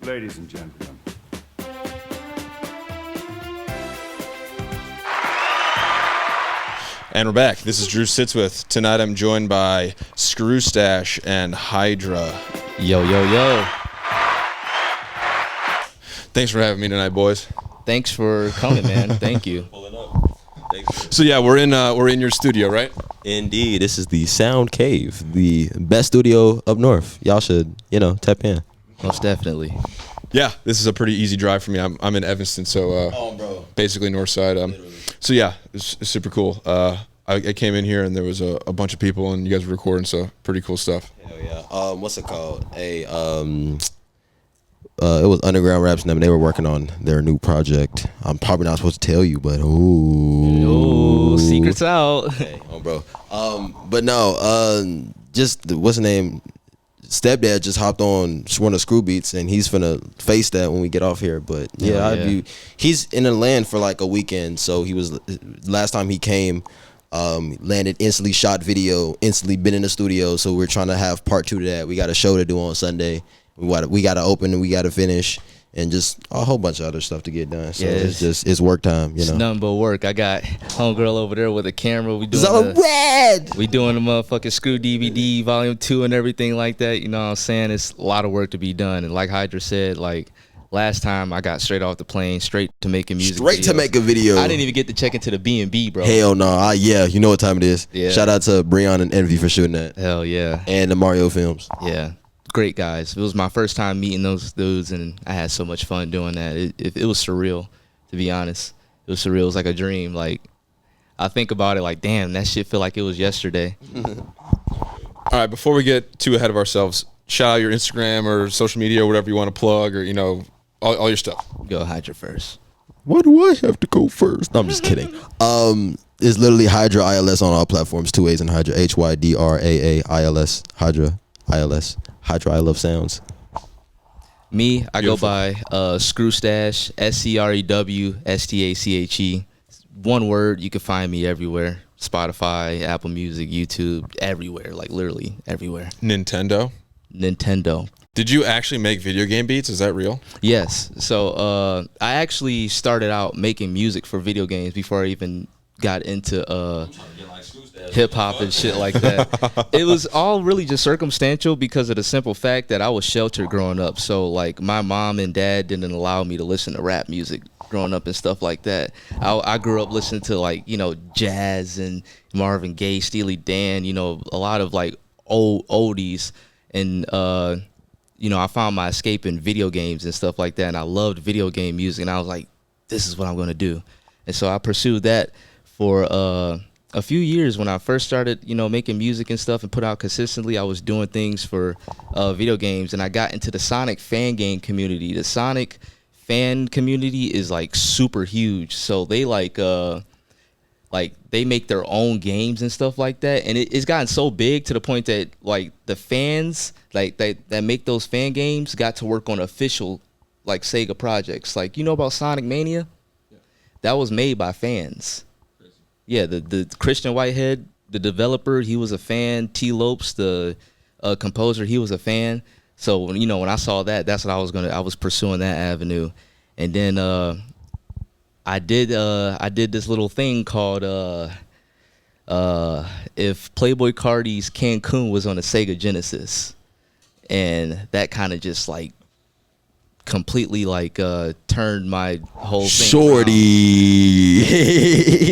Ladies and gentlemen. And we're back. This is Drew Sitswith. Tonight I'm joined by Screwstache and Hydraa. Yo, yo, yo. Thanks for having me tonight, boys. Thanks for coming, man. Thank you. Pulling up. So yeah, we're in your studio, right? Indeed, this is the Sound Cave, the best studio up north. Y'all should, tap in. Most definitely. Yeah, this is a pretty easy drive for me. I'm in Evanston, so bro. basically north side. So yeah, it's super cool. I came in here and there was a bunch of people and you guys were recording, so pretty cool stuff. Hell yeah. What's it called? It was Underground Raps and them. They were working on their new project. I'm probably not supposed to tell you, but Oh, secrets out. Hey, bro. But no, just what's the name? Stepdad just hopped on one of Screw Beats, and he's finna face that when we get off here. But he's in Atlanta for like a weekend. So he was last time he came, landed, instantly shot video, instantly been in the studio. So we're trying to have part 2 to that. We got a show to do on Sunday. We got to open and we got to finish, and just a whole bunch of other stuff to get done. So it's work time, It's nothing but work. I got homegirl over there with a camera. We doing the motherfucking Screw DVD Volume 2 and everything like that. You know what I'm saying? It's a lot of work to be done. And like Hydraa said, like last time I got straight off the plane, straight to making music. Straight videos. to make a video. I didn't even get to check into the B&B, bro. Hell no. You know what time it is. Yeah. Shout out to Breon and Envy for shooting that. Hell yeah. And the Mario films. Yeah. Great guys. It was my first time meeting those dudes, and I had so much fun doing that. It was surreal, to be honest. It was surreal. It was like a dream. Like, I think about it like, damn, that shit feel like it was yesterday. All right, before we get too ahead of ourselves, shout out your Instagram or social media or whatever you want to plug, or all your stuff. Go Hydraa first. Why do I have to go first? No, I'm just kidding. It's literally Hydraa ILS on all platforms. 2 A's in Hydraa. HYDRAA ILS. Hydraa ILS. Hydraa I Love Sounds. Me, I Beautiful. go by Screwstache, SCREWSTACHE. One word. You can find me everywhere. Spotify, Apple Music, YouTube, everywhere. Like literally everywhere. Nintendo. Did you actually make video game beats? Is that real? Yes. So I actually started out making music for video games before I even got into hip hop and shit like that. It was all really just circumstantial because of the simple fact that I was sheltered growing up. So like my mom and dad didn't allow me to listen to rap music growing up and stuff like that. I grew up listening to like, jazz and Marvin Gaye, Steely Dan, a lot of like old oldies. And, I found my escape in video games and stuff like that. And I loved video game music. And I was like, this is what I'm going to do. And so I pursued that for a few years. When I first started, making music and stuff and put out consistently, I was doing things for video games, and I got into the Sonic fan game community. The Sonic fan community is like super huge, so they like they make their own games and stuff like that, and it's gotten so big to the point that like the fans like that make those fan games got to work on official like Sega projects. Like about Sonic Mania? Yeah. That was made by fans. Yeah, the Christian Whitehead, the developer, he was a fan. T. Lopes, the composer, he was a fan. So when I saw that, that's what I was pursuing that avenue. And then I did this little thing called if Playboy Cardi's Cancun was on a Sega Genesis, and that kind of just like completely like turned my whole thing Shorty.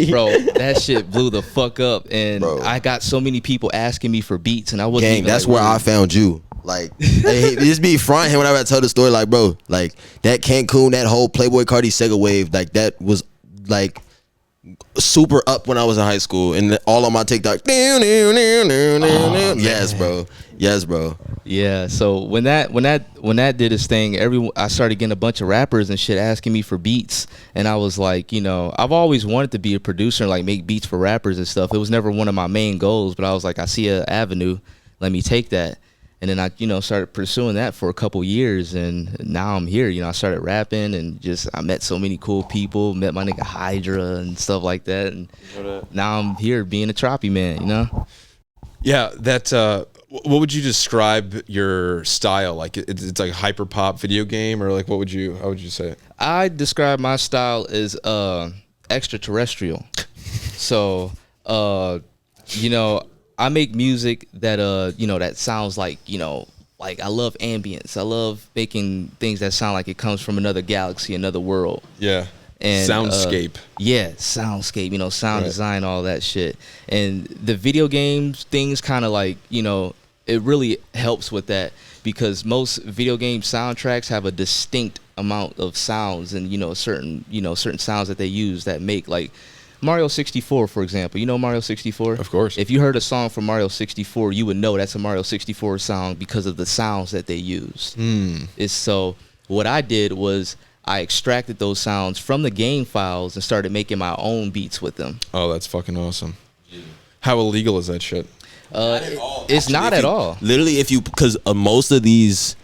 bro, that shit blew the fuck up, and I got so many people asking me for beats, and I wasn't even, that's like, where I found you. Like, just be fronting whenever I tell the story, like, bro, like that Cancun, that whole Playboy Cardi Sega wave, like that was like super up when I was in high school, and all on my TikTok. Yes, bro. Yeah, so when that did its thing, I started getting a bunch of rappers and shit asking me for beats, and I was like, I've always wanted to be a producer and like make beats for rappers and stuff. It was never one of my main goals, but I was like, I see an avenue, let me take that. And then I, started pursuing that for a couple years, and now I'm here. I started rapping, and I met so many cool people, met my nigga Hydraa and stuff like that, and now I'm here being a Troppy man, Yeah, that What would you describe your style? Like it's like a hyper pop video game, or like how would you say it? I describe my style as extraterrestrial. So, you know, I make music that you know, that sounds like, you know, like I love ambience. I love making things that sound like it comes from another galaxy, another world. Yeah. And soundscape. Soundscape, you know, sound design, all that shit. And the video games things kind of like, you know, it really helps with that, because most video game soundtracks have a distinct amount of sounds and, you know, certain sounds that they use that make, like Mario 64, for example. You know Mario 64? Of course. If you heard a song from Mario 64, you would know that's a Mario 64 song because of the sounds that they used. It's so what I did was I extracted those sounds from the game files and started making my own beats with them. Oh, that's fucking awesome. How illegal is that shit? It's not at all. Literally, because most of these,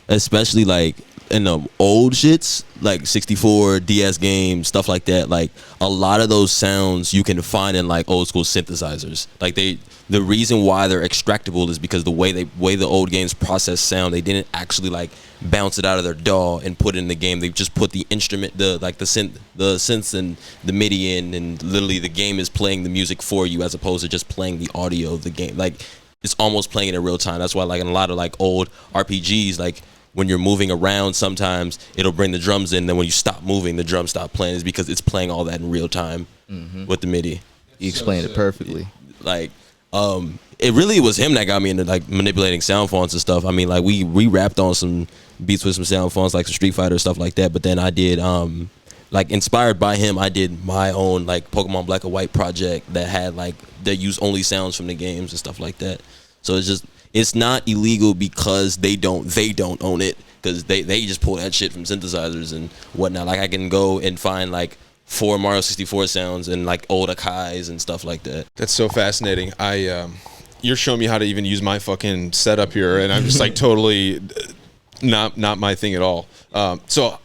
especially like in the old shits, like 64, DS games, stuff like that, like a lot of those sounds you can find in like old school synthesizers. Like the reason why they're extractable is because the way the old games process sound, they didn't actually like bounce it out of their DAW and put it in the game. They just put the instrument, the synths and the MIDI in, and literally the game is playing the music for you as opposed to just playing the audio of the game. Like it's almost playing it in real time. That's why like in a lot of like old RPGs, like when you're moving around, sometimes it'll bring the drums in. Then when you stop moving, the drums stop playing. Is because it's playing all that in real time with the MIDI. You explained it perfectly. Like, it really was him that got me into like manipulating sound fonts and stuff. I mean, like we rapped on some beats with some sound fonts, like some Street Fighter stuff like that. But then I did, like inspired by him, I did my own like Pokemon Black and White project that had like that used only sounds from the games and stuff like that. So it's not illegal because they don't own it, because they just pull that shit from synthesizers and whatnot. Like I can go and find like 4 Mario 64 sounds and like old Akai's and stuff like that. That's so fascinating. You're showing me how to even use my fucking setup here, and I'm just like totally not my thing at all. So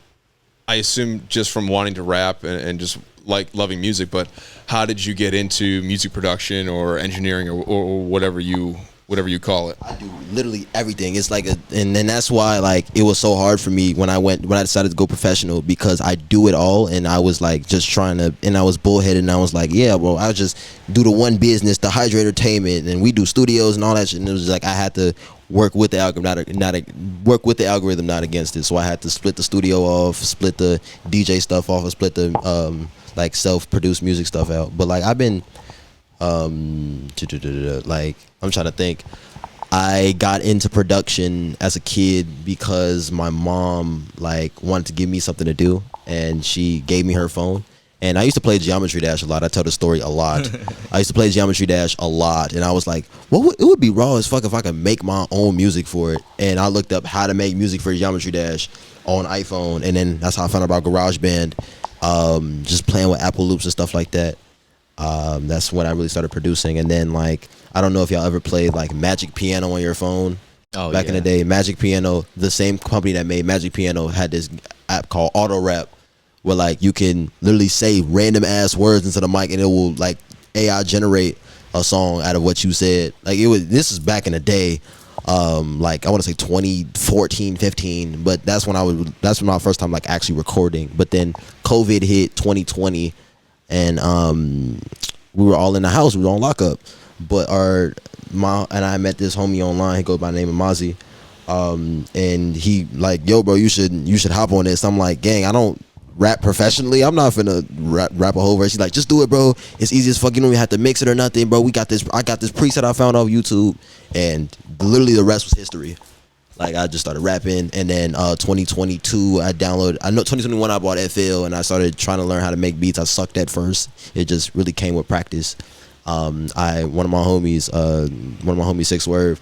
I assume just from wanting to rap and just like loving music, but how did you get into music production or engineering or whatever you call it? I do literally everything. It's like and then that's why like it was so hard for me when I decided to go professional, because I do it all, and I was like just trying to, and I was bullheaded, and I was like, yeah, well, I'll just do the one business, the Hydraa Entertainment, and we do studios and all that shit. And it was like I had to work with the algorithm, work with the algorithm, not against it. So I had to split the studio off, split the DJ stuff off, and split the like self-produced music stuff out. But like I've been like I'm trying to think. I got into production as a kid because my mom like wanted to give me something to do, and she gave me her phone. And I used to play Geometry Dash a lot. I tell the story a lot. I used to play Geometry Dash a lot, and I was like, it would be raw as fuck if I could make my own music for it. And I looked up how to make music for Geometry Dash on iPhone, and then that's how I found out about GarageBand. Just playing with Apple loops and stuff like that. That's when I really started producing. And then like I don't know if y'all ever played like Magic Piano on your phone. Back in the day, Magic Piano, the same company that made Magic Piano had this app called Auto Rap, where like you can literally say random ass words into the mic and it will like AI generate a song out of what you said. Like this is back in the day, like I want to say 2014, 15, but that's when my first time like actually recording. But then COVID hit 2020, and we were all in the house, we were on lockup. But I met this homie online. He goes by the name of Mozzie, and he like, yo, bro, you should hop on this. I'm like, gang, I don't rap professionally. I'm not finna rap a whole verse. He's like, just do it, bro. It's easy as fuck. You don't even have to mix it or nothing, bro. I got this preset I found off YouTube, and literally the rest was history. Like I just started rapping, and then 2022 I know 2021 I bought FL, and I started trying to learn how to make beats. I sucked at first. It just really came with practice. One of my homies, 6 Swerve,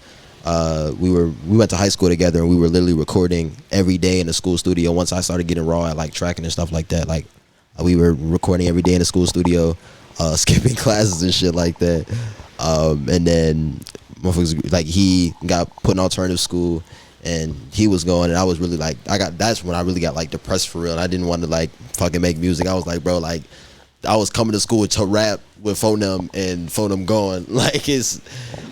we went to high school together, and we were literally recording every day in the school studio. Once I started getting raw at like tracking and stuff like that, like we were recording every day in the school studio, skipping classes and shit like that. And then motherfuckers, like he got put in alternative school, and he was going, and I was really like, that's when I really got like depressed for real, and I didn't want to like fucking make music. I was like, bro, like I was coming to school to rap with Phonem and Phonem going. Like it's,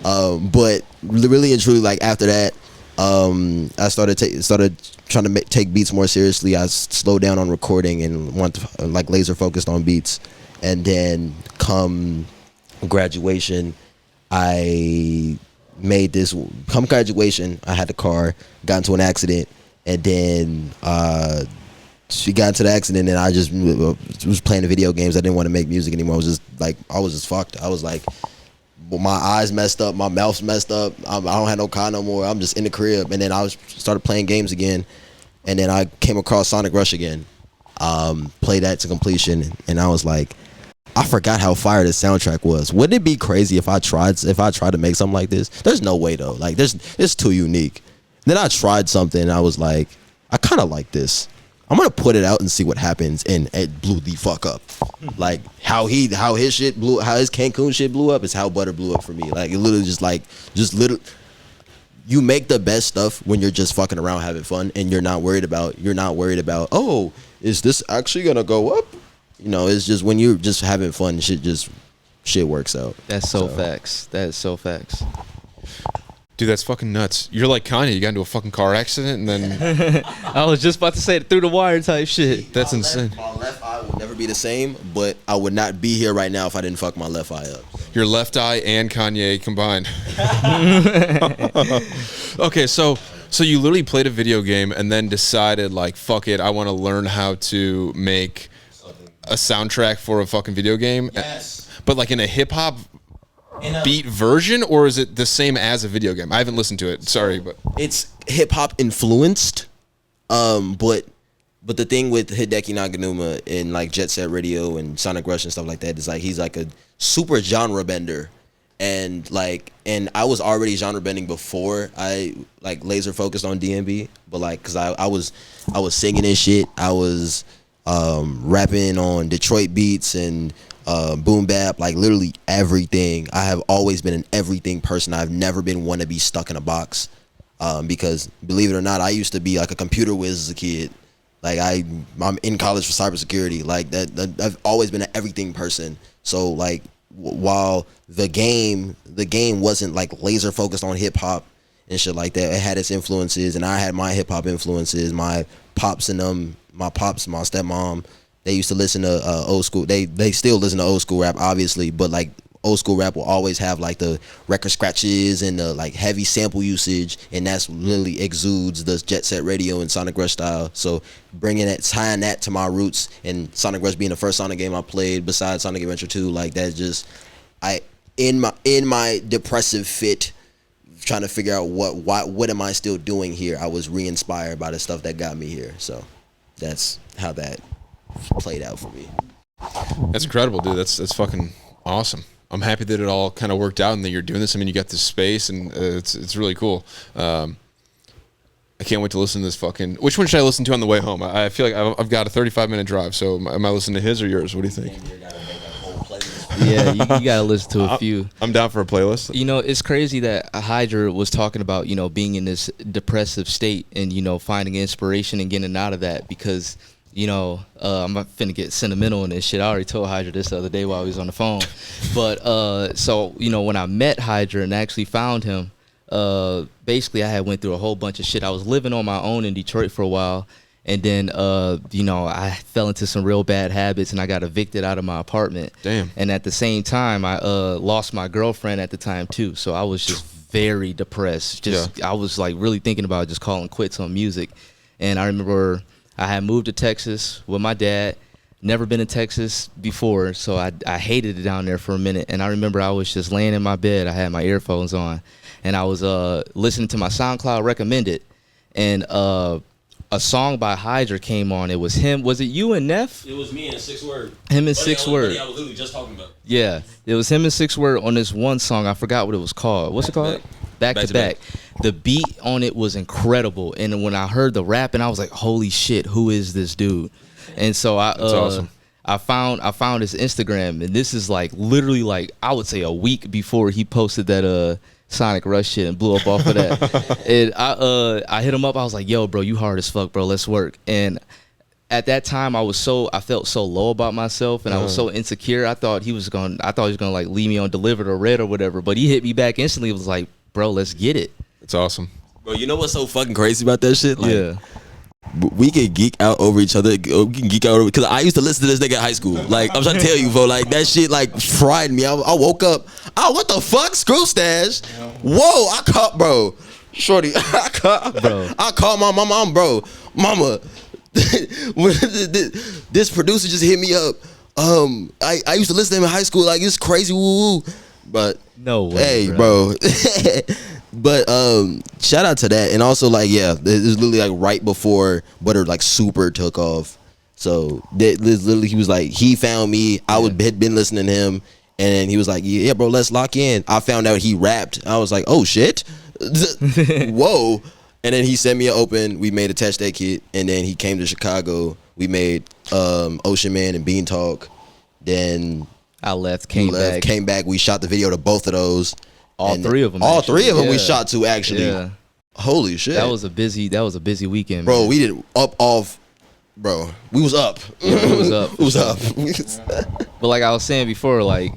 but really and truly, like after that, I started trying to take beats more seriously. I slowed down on recording and went to, like laser focused on beats. And then come graduation, I made this. Come graduation, I had the car, got into an accident, and then she got into the accident, and I just was playing the video games. I didn't want to make music anymore. I was just fucked. I was like, well, my eyes messed up, my mouth's messed up. I don't have no car no more. I'm just in the crib. And then I started playing games again, and then I came across Sonic Rush again. Played that to completion, and I was like, I forgot how fire the soundtrack was. Wouldn't it be crazy if I tried to make something like this? There's no way though. Like it's too unique. Then I tried something, and I was like, I kind of like this. I'm gonna put it out and see what happens, and it blew the fuck up. Like how his Cancun shit blew up is how Butter blew up for me. Like it literally just literally. You make the best stuff when you're just fucking around having fun, and you're not worried about oh, is this actually gonna go up? You know, it's just when you're just having fun, shit works out. That's so facts. That is so facts. Dude, that's fucking nuts. You're like Kanye. You got into a fucking car accident and then... I was just about to say it, through the wire type shit. That's insane. My left eye will never be the same, but I would not be here right now if I didn't fuck my left eye up. Your left eye and Kanye combined. Okay, so you literally played a video game and then decided, like, fuck it, I want to learn how to make a soundtrack for a fucking video game. Yes. But like in a hip hop beat version, or is it the same as a video game? I haven't listened to it. Sorry, but it's hip hop influenced. But the thing with Hideki Naganuma and like Jet Set Radio and Sonic Rush and stuff like that is like he's like a super genre bender. And I was already genre bending before I like laser focused on DMB, but like cuz I was singing and shit. I was rapping on Detroit beats and boom bap, like literally everything. I have always been an everything person. I've never been one to be stuck in a box, because believe it or not, I used to be like a computer whiz as a kid. Like I'm in college for cybersecurity. Like that I've always been an everything person. So like while the game wasn't like laser focused on hip hop and shit like that, it had its influences, and I had my hip hop influences. My pops and my stepmom, they used to listen to old school. They still listen to old school rap, obviously, but like old school rap will always have like the record scratches and the like heavy sample usage, and that's literally exudes the Jet Set Radio and Sonic Rush style. So tying that to my roots, and Sonic Rush being the first Sonic game I played besides Sonic Adventure 2, like that's just in my depressive fit, trying to figure out what am I still doing here. I was re-inspired by the stuff that got me here. So that's how that played out for me. That's incredible, dude. That's fucking awesome. I'm happy that it all kind of worked out and that you're doing this. I mean, you got this space, and it's really cool. I can't wait to listen to this fucking... Which one should I listen to on the way home? I feel like I've got a 35-minute drive, so am I listening to his or yours? What do you think? Yeah, you gotta listen to a few. I'm down for a playlist. You know, it's crazy that Hydraa was talking about, you know, being in this depressive state and, you know, finding inspiration and getting out of that, because... You know, I'm not finna get sentimental in this shit. I already told Hydraa this the other day while we was on the phone. But, so, you know, when I met Hydraa and actually found him, basically I had went through a whole bunch of shit. I was living on my own in Detroit for a while. And then, you know, I fell into some real bad habits and I got evicted out of my apartment. Damn. And at the same time, I lost my girlfriend at the time, too. So I was just very depressed. I was, like, really thinking about just calling quits on music. And I remember... I had moved to Texas with my dad, never been to Texas before, so I hated it down there for a minute. And I remember I was just laying in my bed, I had my earphones on, and I was listening to my SoundCloud recommended, and a song by Hydraa came on. It was him. Was it you and Neff? It was me and 6 Word. Him and 6 Word. I was literally just talking about. Yeah, it was him and 6 Word on this one song. I forgot what it was called. What's it called? Back to back. The beat on it was incredible, and when I heard the rap, and I was like, "Holy shit, who is this dude?" And so that's awesome. I found his Instagram, and this is like literally like I would say a week before he posted that Sonic Rush shit and blew up off of that. And I hit him up. I was like, "Yo, bro, you hard as fuck, bro. Let's work." And at that time I felt so low about myself, and I was so insecure. I thought he was gonna like leave me on Delivered or Red or whatever. But he hit me back instantly. It was like, bro, let's get it. It's awesome. Bro, you know what's so fucking crazy about that shit? Like, Yeah. we can geek out over each other. We can geek out over because I used to listen to this nigga in high school. Like, I'm trying to tell you, bro. Like, that shit like fried me. I woke up. Oh, what the fuck, Screwstache? Whoa, I caught, bro. Shorty, I called my mom, bro. Mama, this producer just hit me up. I used to listen to him in high school. Like, it's crazy, woo. But no way, hey, bro. But shout out to that, and also like it was literally like right before Butter like super took off. So literally he was like he found me. I had been listening to him, and he was like, yeah, bro, let's lock in. I found out he rapped. I was like, oh shit, whoa. And then he sent me an open. We made a Touch That Kid, and then he came to Chicago. We made Ocean Man and Bean Talk. Then I came back. We shot the video to both of those. All three of them. We shot to actually. Yeah. Holy shit. That was a busy weekend, bro. Man. We did off. Bro, we was up. Yeah, we was up. We was up. But like I was saying before, like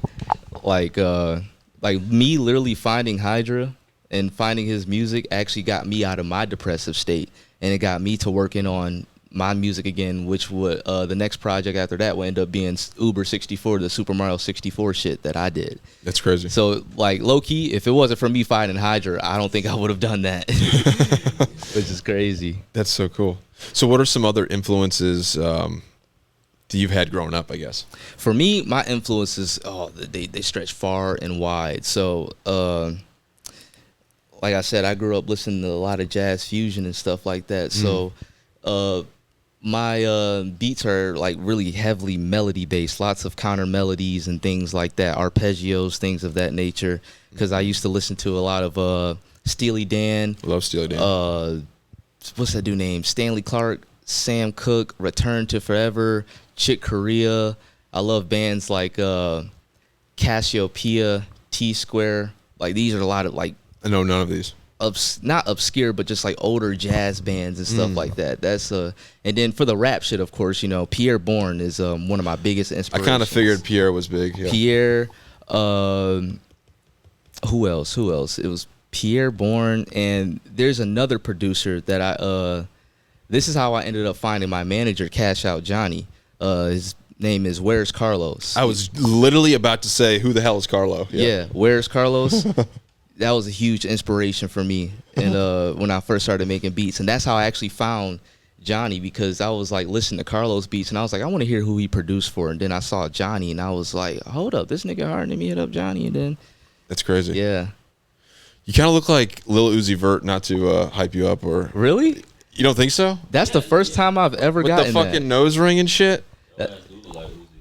me literally finding Hydraa and finding his music actually got me out of my depressive state, and it got me to working on my music again, which would the next project after that would end up being Uber 64, the Super Mario 64 shit that I did. That's crazy. So like low key, if it wasn't for me finding Hydraa, I don't think I would have done that. Which is crazy. That's so cool. So what are some other influences that you've had growing up, I guess? For me, my influences, they stretch far and wide. So like I said, I grew up listening to a lot of jazz fusion and stuff like that. So my beats are like really heavily melody based, lots of counter melodies and things like that, arpeggios, things of that nature. Because I used to listen to a lot of Steely Dan. Love Steely Dan. What's that dude name? Stanley Clarke, Sam Cooke, Return to Forever, Chick Corea. I love bands like Cassiopeia, T Square. Like these are a lot of like. I know none of these. Not obscure, but just like older jazz bands and stuff like that. That's and then for the rap shit, of course, you know, Pierre Bourne is one of my biggest inspirations. I kind of figured Pierre was big. Yeah. Pierre, who else? It was Pierre Bourne, and there's another producer that this is how I ended up finding my manager, Cash Out Johnny. His name is Where's Carlos. I was literally about to say, who the hell is Carlo? Yeah, Where's Carlos? That was a huge inspiration for me, and when I first started making beats, and that's how I actually found Johnny, because I was like listening to Carlos beats, and I was like, I want to hear who he produced for, and then I saw Johnny, and I was like, hold up, this nigga hard, let me hit up Johnny, and then that's crazy. Yeah, you kind of look like Lil Uzi Vert, not to hype you up, or really? You don't think so? That's the first time I've ever gotten the fucking nose ring and shit.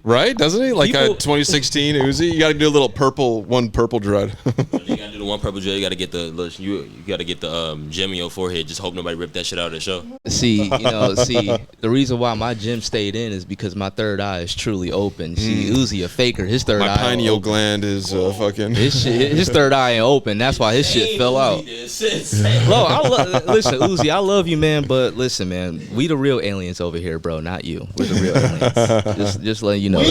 Right? Doesn't he? Like a 2016 Uzi. You got to do a little purple dread. You got to do the one purple dread. You got to get the gem in your forehead. Just hope nobody rip that shit out of the show. See, the reason why my gym stayed in is because my third eye is truly open. See, Uzi a faker. His third eye. My pineal gland is fucking. His third eye ain't open. That's why his shit fell out. Listen, Uzi, I love you, man, but listen, man, we the real aliens over here, bro, not you. We're the real aliens. Just letting you know. We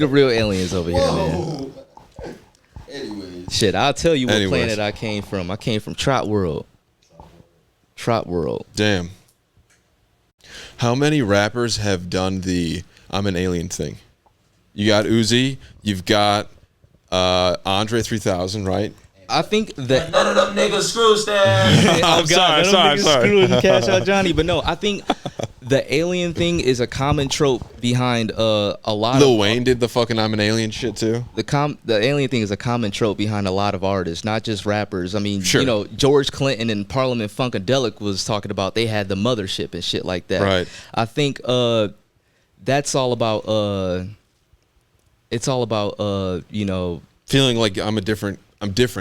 the real aliens over here, man. Anyways. Shit, I'll tell you what planet I came from. I came from Trot World. Trot World. Damn. How many rappers have done the I'm an alien thing? You got Uzi. You've got Andre 3000, right? I think that none of them niggas Screwstache. I'm sorry. Screwing Cash Out Johnny, but no, I think the alien thing is a common trope behind a lot. Lil Wayne did the fucking I'm an alien shit too. The alien thing is a common trope behind a lot of artists, not just rappers. I mean, sure. You know, George Clinton and Parliament Funkadelic was talking about they had the mothership and shit like that. Right. I think that's all about. It's all about you know, feeling like I'm different.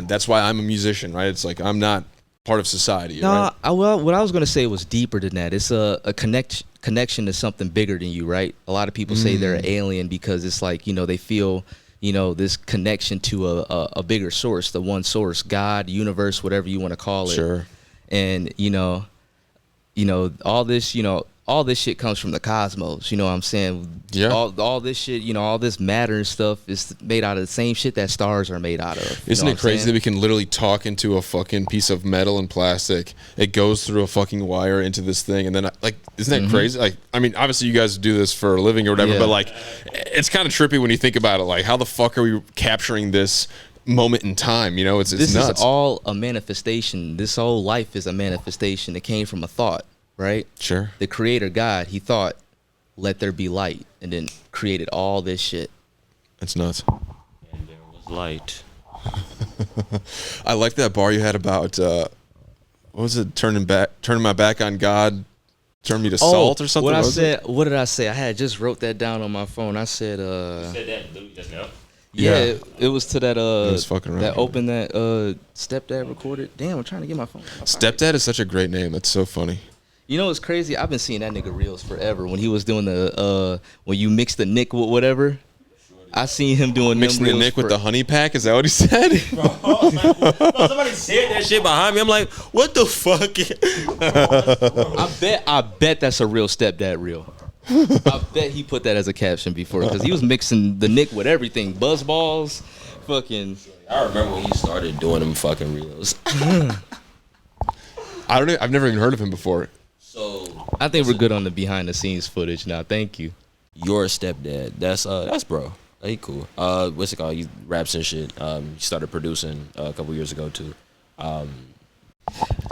That's why I'm a musician, right? It's like I'm not part of society. Nah, right? Well, what I was gonna say was deeper than that. It's a connection to something bigger than you, right? A lot of people say they're an alien because it's like, you know, they feel, you know, this connection to a bigger source, the one source, God, universe, whatever you want to call it. Sure. And you know, all this, all this shit comes from the cosmos. You know what I'm saying? Yeah. All this shit, all this matter and stuff is made out of the same shit that stars are made out of. Isn't it crazy that we can literally talk into a fucking piece of metal and plastic? It goes through a fucking wire into this thing, and then isn't that crazy? Like, I mean, obviously you guys do this for a living or whatever, Yeah. but like, it's kind of trippy when you think about it. Like, how the fuck are we capturing this moment in time? It's This nuts. is all a manifestation. This whole life is a manifestation. It came from a thought, right? Sure. The creator God, he thought, let there be light, and then created all this shit. That's nuts. And there was light. I like that bar you had about what was it? Turning my back on God, turn me to salt or something. What did I say? I had just wrote that down on my phone. I said, You said that literally just now. yeah, it was to that was fucking around. that open that stepdad recorded. Damn, I'm trying to get my phone. Stepdad is such a great name. That's so funny. You know what's crazy? I've been seeing that nigga reels forever. When he was doing the when you mix the Nick with whatever, I seen him doing Mixing them the reels Nick with the honey pack. Is that what he said? Bro, somebody said that shit behind me. I'm like, what the fuck? I bet that's a real stepdad reel. I bet he put that as a caption before because he was mixing the Nick with everything, buzz balls, fucking. I remember when he started doing them fucking reels. I've never even heard of him before. So I think we're good on the behind the scenes footage now. Thank you. your stepdad, that's bro. He cool. What's it called? He raps and shit. He started producing a couple years ago too. I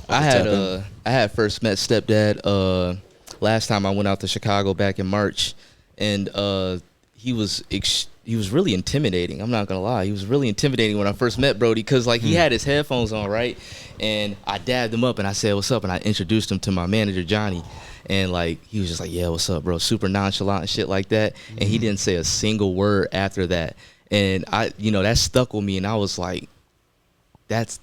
had first met stepdad last time I went out to Chicago back in March, and he was really intimidating. I'm not gonna lie, he was really intimidating when I first met Brody because like he had his headphones on, right, and I dabbed him up and I said what's up, and I introduced him to my manager Johnny, and like he was just like, yeah, what's up, bro, super nonchalant and shit like that, and he didn't say a single word after that, and that stuck with me, and I was like, that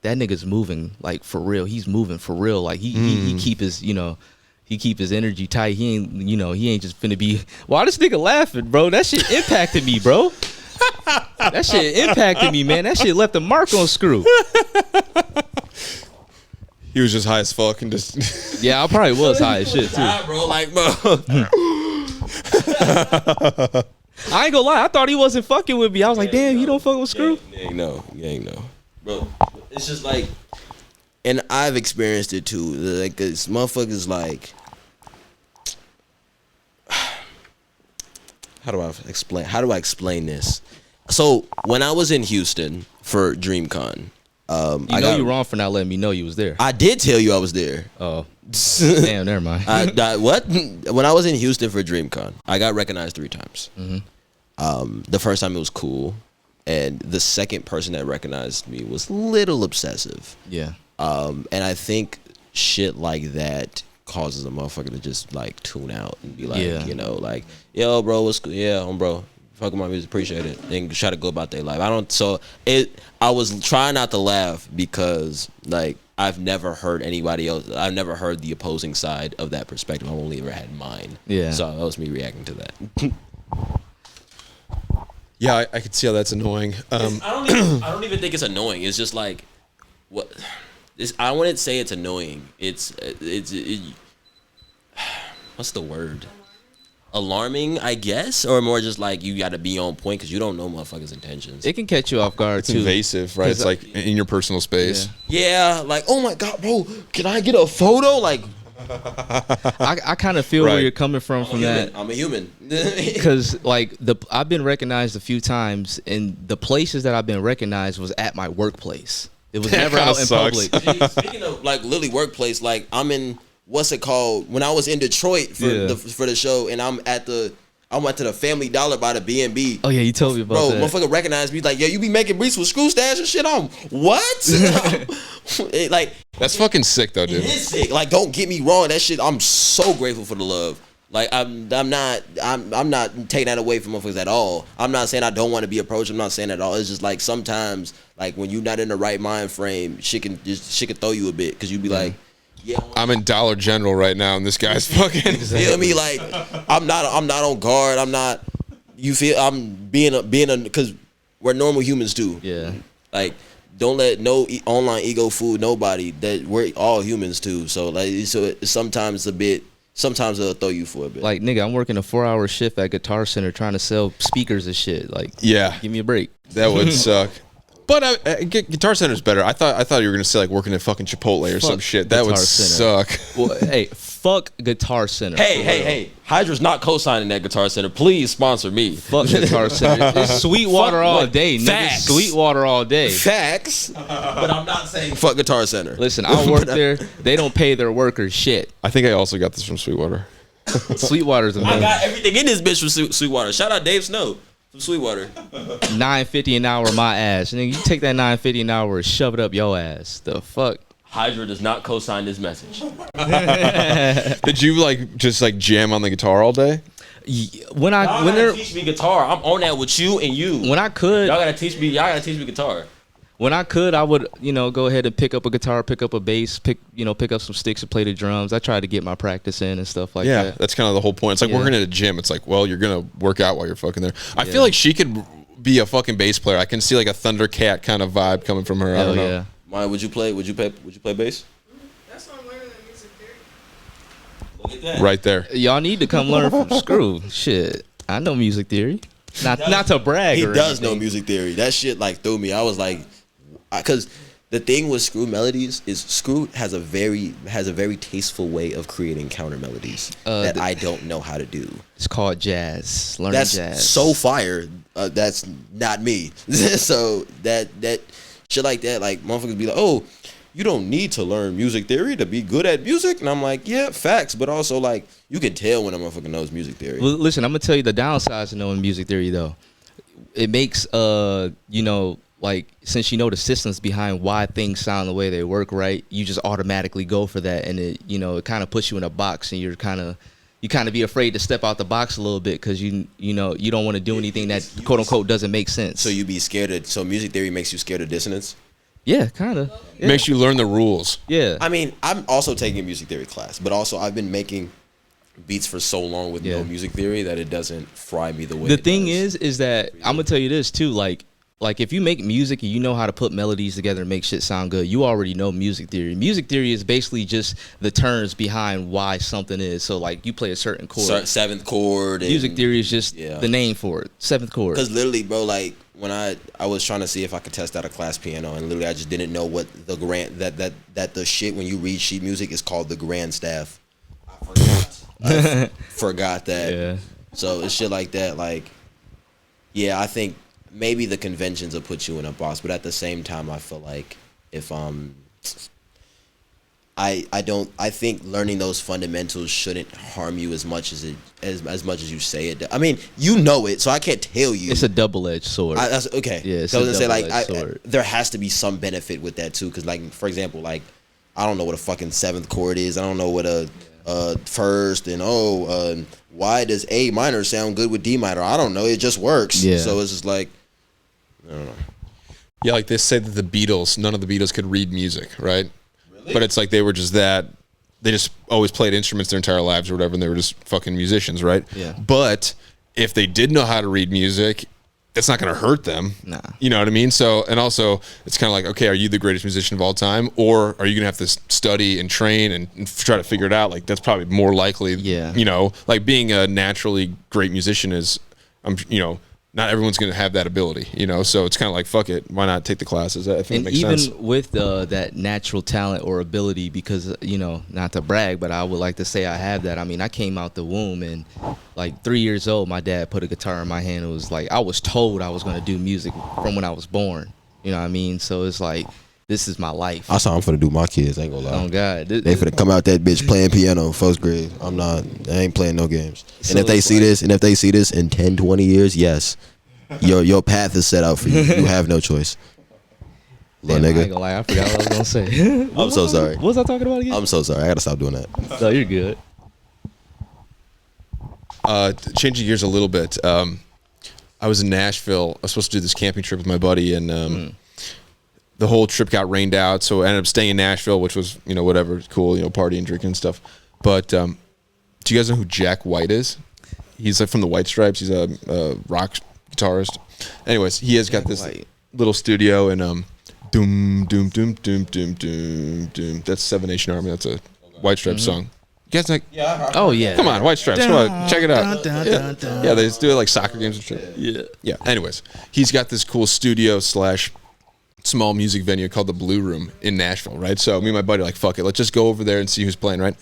nigga's moving like for real. He's moving for real. Like he keep his he keep his energy tight. He ain't just finna be. Why this nigga laughing, bro? That shit impacted me, bro. That shit impacted me, man. That shit left a mark on Screw. He was just high as fuck and just. Yeah, I probably was high as shit too. Nah, bro, like, bro. I ain't gonna lie. I thought he wasn't fucking with me. I was like, damn, you don't fuck with Screw. You ain't know, bro. It's just like, And I've experienced it too. Like, this motherfuckers like, how do I explain this? So when I was in Houston for DreamCon, You were wrong for not letting me know you was there. I did tell you I was there. Oh, damn, never mind. What? When I was in Houston for DreamCon, I got recognized 3 times. The first time it was cool, and the second person that recognized me was little obsessive. Yeah. And I think shit like that causes a motherfucker to just like tune out and be like, Yeah. like, yo, bro, what's cool? Yeah, bro. Fuck with my music, appreciate it. And try to go about their life. I was trying not to laugh because like I've never heard anybody else. I've never heard the opposing side of that perspective. I've only ever had mine. Yeah. So that was me reacting to that. Yeah, I could see how that's annoying. I don't even think it's annoying. It's just like, what? I wouldn't say it's annoying. It's what's the word? Alarming, I guess, or more just like you got to be on point because you don't know motherfuckers' intentions. It can catch you off guard It's too. invasive, right? It's like in your personal space. Yeah. Yeah, like, oh my god, bro, can I get a photo? Like, I kind of feel where Right. you're coming from that. I'm a human. Because like I've been recognized a few times, and the places that I've been recognized was at my workplace. It was never kinda out in sucks. public. Speaking of like literally workplace, like I'm in what's it called? When I was in Detroit for Yeah. for the show, and I went to the Family Dollar by the B&B. Oh yeah, you told me about Bro, that. motherfucker recognized me like, yo, you be making beats with Screwstache and shit. What? Like, That's fucking sick, though, it dude. is sick. Like, don't get me wrong. That shit, I'm so grateful for the love. Like, I'm not taking that away from motherfuckers at all. I'm not saying I don't want to be approached. I'm not saying that at all. It's just like sometimes, like when you're not in the right mind frame, shit can throw you a bit because you be like, yeah. I'm in Dollar General right now, and this guy's fucking. You feel me? Like, I'm not on guard. I'm not. You feel I'm being a because we're normal humans too. Yeah. Like don't let no online ego fool nobody. That we're all humans too. So like, so sometimes it'll throw you for a bit. Like, nigga, I'm working a 4-hour shift at Guitar Center trying to sell speakers and shit. Like, Yeah. give me a break. That would suck. But Guitar Center's better. I thought you were gonna say like working at fucking Chipotle or some shit. That would Guitar Center. suck. Well, hey, fuck Guitar Center. Hey, Hydra's not co-signing that Guitar Center. Please sponsor me. Fuck Guitar Center. It's Sweetwater Fuck all what? day, nigga. Facts. Sweetwater all day. Facts, but I'm not saying fuck Guitar Center. Listen, I work there. They don't pay their workers shit. I think I also got this from Sweetwater. Sweetwater's I amazing. got everything in this bitch from Sweetwater. Shout out Dave Snow from Sweetwater. $9.50 an hour, my ass. Nigga, you take that $9.50 an hour and shove it up your ass. The fuck. Hydra does not co-sign this message. Did you like just like jam on the guitar all day? When Y'all gotta teach me guitar. I'm on that with you and you. when I could, Y'all gotta teach me guitar. when I could, I would, go ahead and pick up a guitar, pick up a bass, pick up some sticks and play the drums. I tried to get my practice in and stuff like Yeah, that. that's kind of the whole point. It's like Yeah. working at a gym. It's like, well, you're gonna work out while you're fucking there. I feel like she could be a fucking bass player. I can see like a Thundercat kind of vibe coming from her. I Hell don't know. yeah. Maya, would you play bass? That's why I'm learning that music theory. Look at that. Right there. Y'all need to come learn from Screw. Shit, I know music theory. Not to brag. He or does know anything. music theory. That shit like threw me. I was like, because the thing with Screw melodies is Screw has a very tasteful way of creating counter melodies that I don't know how to do. It's called jazz. Learning That's jazz. so fire. That's not me. So that shit like that, like motherfuckers be like, oh, you don't need to learn music theory to be good at music. And I'm like, yeah, facts. But also like you can tell when a motherfucker knows music theory. Well, listen, I'm gonna tell you the downsides of knowing music theory though. It makes like since you know the systems behind why things sound the way they work, right? You just automatically go for that, and it kind of puts you in a box, and you kind of be afraid to step out the box a little bit because you don't want to do anything that quote unquote doesn't make sense. So you be scared of, so music theory makes you scared of dissonance? yeah, kind of. Yeah. Makes you learn the rules. yeah. I mean, I'm also taking a music theory class, but also I've been making beats for so long with no Yeah. music theory that it doesn't fry me the way The it thing does. is that I'm gonna tell you this too, like if you make music and you know how to put melodies together and make shit sound good, you already know music theory. Music theory is basically just the terms behind why something is. So like you play a certain chord. seventh chord. And, Music theory is just yeah. the name for it. Seventh chord. Because literally, bro, like when I was trying to see if I could test out a class piano, and literally I just didn't know what the that the shit when you read sheet music is called the grand staff. I forgot that. Yeah. So it's shit like that. Like, yeah, I think maybe the conventions will put you in a box, but at the same time, I feel like if I think learning those fundamentals shouldn't harm you as much as much as you say it. I mean, you know it, so I can't tell you. It's a double-edged sword. That's okay. Yeah, it's so I was a gonna say like double-edged sword. there has to be some benefit with that too, because like for example, like I don't know what a fucking seventh chord is. I don't know what a first and why does A minor sound good with D minor? I don't know. It just works. Yeah. So it's just like I don't know. Yeah, like they say that the Beatles, none of the Beatles could read music, right? Really? But it's like they were just that. They just always played instruments their entire lives or whatever, and they were just fucking musicians, right? Yeah. But if they did know how to read music, that's not going to hurt them. Nah. You know what I mean? So, and also, it's kind of like, okay, are you the greatest musician of all time, or are you going to have to study and train and try to figure it out? Like that's probably more likely. Yeah. You know, like being a naturally great musician is, not everyone's going to have that ability, so it's kind of like, fuck it, why not take the classes? I think And it makes even sense. with that natural talent or ability, because not to brag, but I would like to say I have that. I mean, I came out the womb and like 3 years old, my dad put a guitar in my hand. It was like I was told I was going to do music from when I was born. You know what I mean? So it's like this is my life. That's how I'm finna do my kids. I ain't gonna lie. Oh God, They finna come out that bitch playing piano in first grade. I ain't playing no games. So And if they it's see this in 10, 20 years, yes. Your path is set out for you. You have no choice. Little Damn, I ain't nigga. gonna lie, I forgot what I was gonna say. I'm so sorry. What was I talking about again? I'm so sorry. I gotta stop doing that. No, you're good. Changing gears a little bit. I was in Nashville. I was supposed to do this camping trip with my buddy, and the whole trip got rained out. So I ended up staying in Nashville, which was whatever, cool, partying, drinking, and stuff. But do you guys know who Jack White is? He's like from the White Stripes. He's a rock guitarist. Anyways, he has got this White. little studio in Doom, doom, doom, doom, doom, doom, doom. That's Seven Nation Army. That's a White Stripes song. You guys like? Oh yeah. Come on, White Stripes. Come on, check it out. Yeah, they just do it like soccer games and shit. Yeah. Anyways, he's got this cool studio / small music venue called the Blue Room in Nashville, right? So me and my buddy are like, fuck it, let's just go over there and see who's playing, right?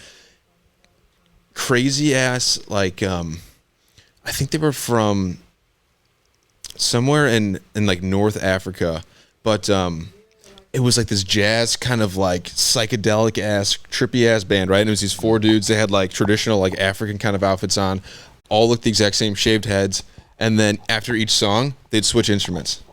Crazy ass, like, I think they were from somewhere in like North Africa, but it was like this jazz kind of like psychedelic ass, trippy ass band, right? And it was these 4 dudes. They had like traditional like African kind of outfits on, all looked the exact same, shaved heads, and then after each song, they'd switch instruments.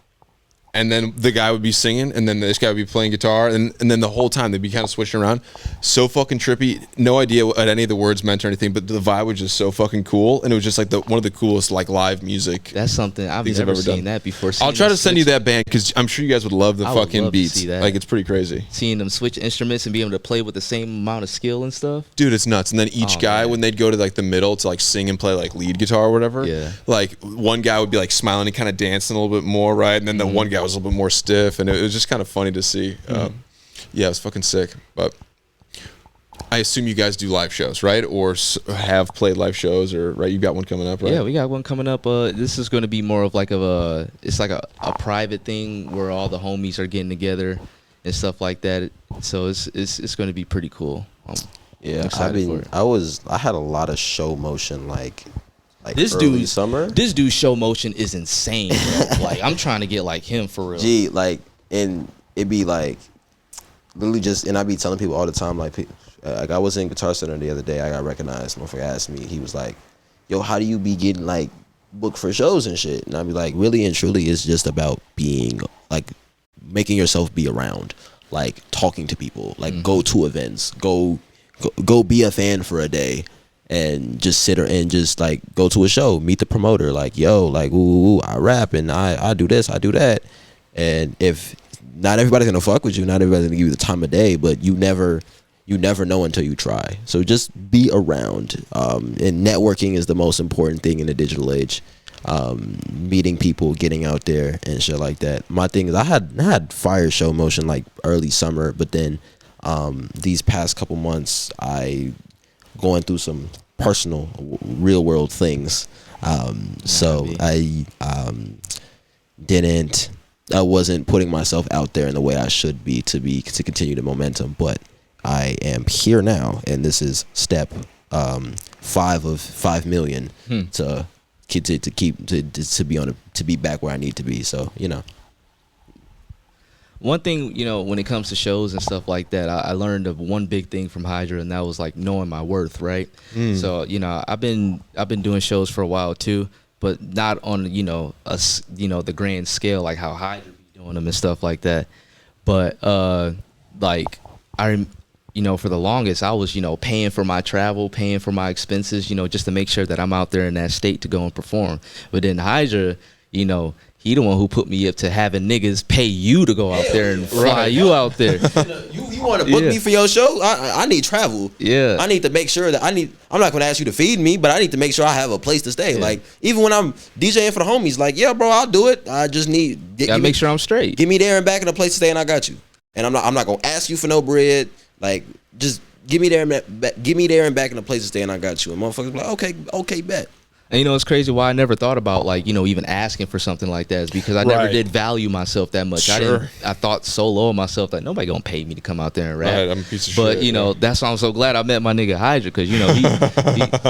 And then the guy would be singing, and then this guy would be playing guitar, and then the whole time they'd be kind of switching around. So fucking trippy. No idea what any of the words meant or anything, but the vibe was just so fucking cool, and it was just like one of the coolest like live music. That's something I've never seen that before. I'll try to send you that band because I'm sure you guys would love the fucking beats. Like it's pretty crazy. Seeing them switch instruments and be able to play with the same amount of skill and stuff. Dude, it's nuts. And then each guy, when they'd go to like the middle to like sing and play like lead guitar or whatever, like one guy would be like smiling and kind of dancing a little bit more, right? And then the one guy was a little bit more stiff. And it was just kind of funny to see. Yeah, it was fucking sick. But I assume you guys do live shows, right? Or have played live shows, or right? You got one coming up, right? Yeah, we got one coming up. This is going to be more of like it's like a private thing where all the homies are getting together and stuff like that. So it's going to be pretty cool. Yeah, I had a lot of show motion like this early summer. This dude's show motion is insane, bro. Like I'm trying to get like him for real. Gee, like, and it'd be like literally just, and I be telling people all the time, like I was in Guitar Center the other day, I got recognized. Motherfucker asked me, he was like, "Yo, how do you be getting like booked for shows and shit?" And I'd be like, really and truly, it's just about being like making yourself be around, like talking to people, like go to events, go be a fan for a day. And just sit and just like go to a show, meet the promoter, like, yo, like, ooh, I rap and I do this, I do that. And if not everybody's gonna fuck with you, not everybody's gonna give you the time of day, but you never know until you try. So just be around. And networking is the most important thing in the digital age. Meeting people, getting out there and shit like that. My thing is I had fire show motion like early summer, but then these past couple months I going through some personal real world things, so I wasn't putting myself out there in the way I should be to continue the momentum, but I am here now, and this is step 5 of 5 million to be back where I need to be. So one thing, when it comes to shows and stuff like that, I learned of one big thing from Hydraa, and that was like knowing my worth, right? So, I've been doing shows for a while too, but not on, the grand scale, like how Hydraa be doing them and stuff like that. But, for the longest, I was, paying for my travel, paying for my expenses, just to make sure that I'm out there in that state to go and perform. But then Hydraa, he the one who put me up to having niggas pay you to go out there and fly you out there. You want to book me for your show? I need travel. Yeah. I need to make sure that I'm not going to ask you to feed me, but I need to make sure I have a place to stay. Yeah. Like, even when I'm DJing for the homies, like, yeah, bro, I'll do it. I just gotta make sure I'm straight. Give me there and back in a place to stay, and I got you. And I'm not going to ask you for no bread. Like, just give me there and back in a place to stay, and I got you. And motherfuckers be like, okay, bet. And it's crazy why I never thought about even asking for something like that is because I never did value myself that much. Sure. I thought so low of myself that nobody gonna pay me to come out there and rap. Right, I'm a piece of but shit. That's why I'm so glad I met my nigga Hydraa, because he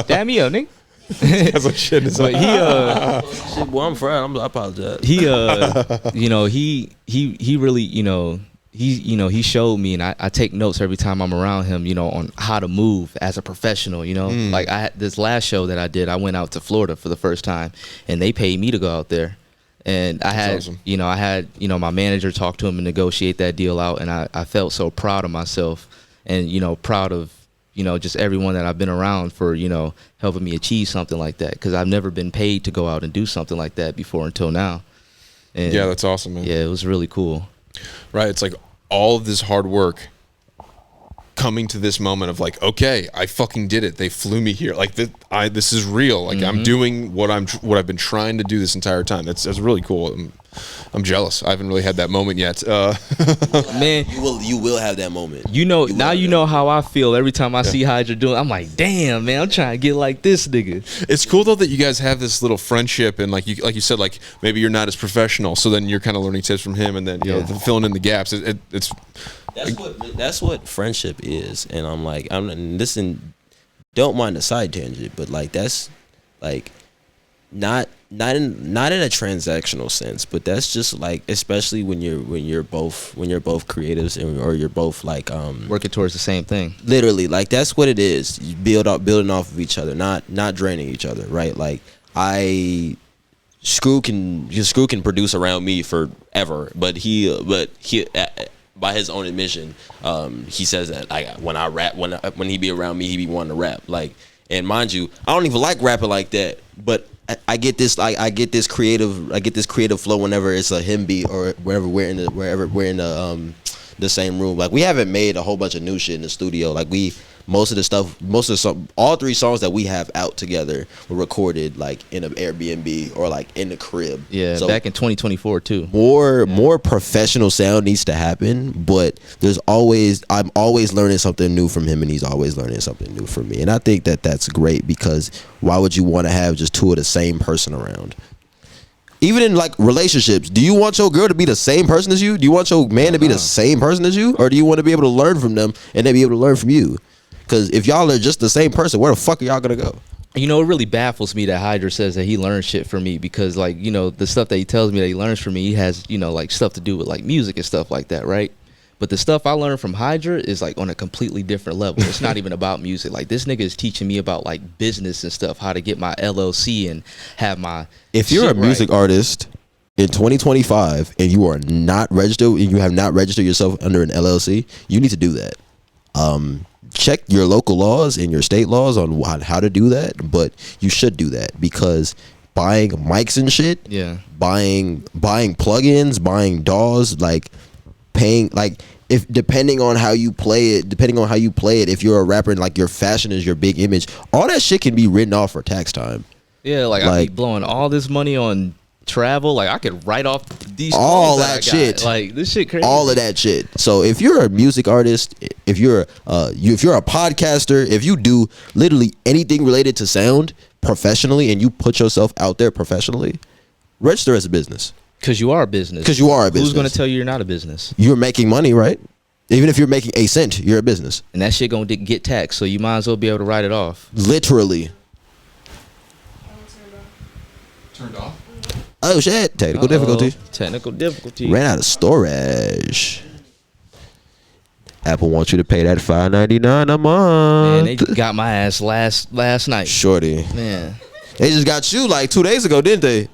damn me up, nigga. That's what shit is. But shit, boy, I'm fried. I apologize. He really he showed me, and I take notes every time I'm around him, on how to move as a professional, Like I had this last show that I did, I went out to Florida for the first time, and they paid me to go out there. And I had my manager talk to him and negotiate that deal out, and I felt so proud of myself and, proud of, just everyone that I've been around for, helping me achieve something like that, because I've never been paid to go out and do something like that before until now. And yeah, that's awesome, man. Yeah, it was really cool. Right, it's like all of this hard work coming to this moment of like, okay, I fucking did it. They flew me here. Like this is real. Like I'm doing what I've been trying to do this entire time. That's really cool. I'm jealous. I haven't really had that moment yet. Man, you will have that moment. you know how I feel every time I see Hydra doing. I'm like, damn, man, I'm trying to get like this nigga. It's cool though that you guys have this little friendship, and like you said, like maybe you're not as professional, so then you're kind of learning tips from him, and then you know filling in the gaps. It's That's what friendship is, and I'm like, don't mind the side tangent, but like that's like not in a transactional sense, but that's just like, especially when you're both creatives or you're both like Working towards the same thing. literally, like that's what it is. You building off of each other, not draining each other, right? Like Screw can produce around me forever, but he by his own admission, he says that when I rap, when he be around me, he be wanting to rap. Like, and mind you, I don't even like rapping like that, but I get this creative flow whenever it's a him beat or wherever we're in the same room. Like, we haven't made a whole bunch of new shit in the studio. Like, most of the song, all 3 songs that we have out together were recorded like in an Airbnb or like in the crib. Yeah, so back in 2024 too. More professional sound needs to happen, but I'm always learning something new from him, and he's always learning something new from me. And I think that that's great, because why would you want to have just 2 of the same person around? Even in like relationships, do you want your girl to be the same person as you? Do you want your man to be the same person as you? Or do you want to be able to learn from them and they be able to learn from you? Because if y'all are just the same person, where the fuck are y'all gonna go? You know, it really baffles me that Hydra says that he learns shit from me, because like, you know, the stuff that he tells me that he learns from me, he has, you know, like stuff to do with like music and stuff like that, right? But the stuff I learned from Hydra is like on a completely different level. It's not even about music. Like, this nigga is teaching me about like business and stuff, how to get my LLC and have my If you're a music artist in 2025 and you are not registered, and you have not registered yourself under an LLC, you need to do that. Check your local laws and your state laws on how to do that, but you should do that, because buying mics and shit, buying plugins, buying DAWs, like paying, like, if depending on how you play it, if you're a rapper and like your fashion is your big image, all that shit can be written off for tax time. Yeah, like I be blowing all this money on travel. Like, I could write off these all that shit. Like, this shit crazy. All of that shit. So if you're a music artist, if you're a podcaster, if you do literally anything related to sound professionally and you put yourself out there professionally, register as a business. Because you are a business. Who's going to tell you you're not a business? You're making money, right? Even if you're making a cent, you're a business. And that shit going to get taxed, so you might as well be able to write it off. Literally. turned off. Oh shit! Technical difficulty. Ran out of storage. Apple wants you to pay that $5.99 a month. Man, they got my ass last night. Shorty. Man. They just got you like 2 days ago, didn't they?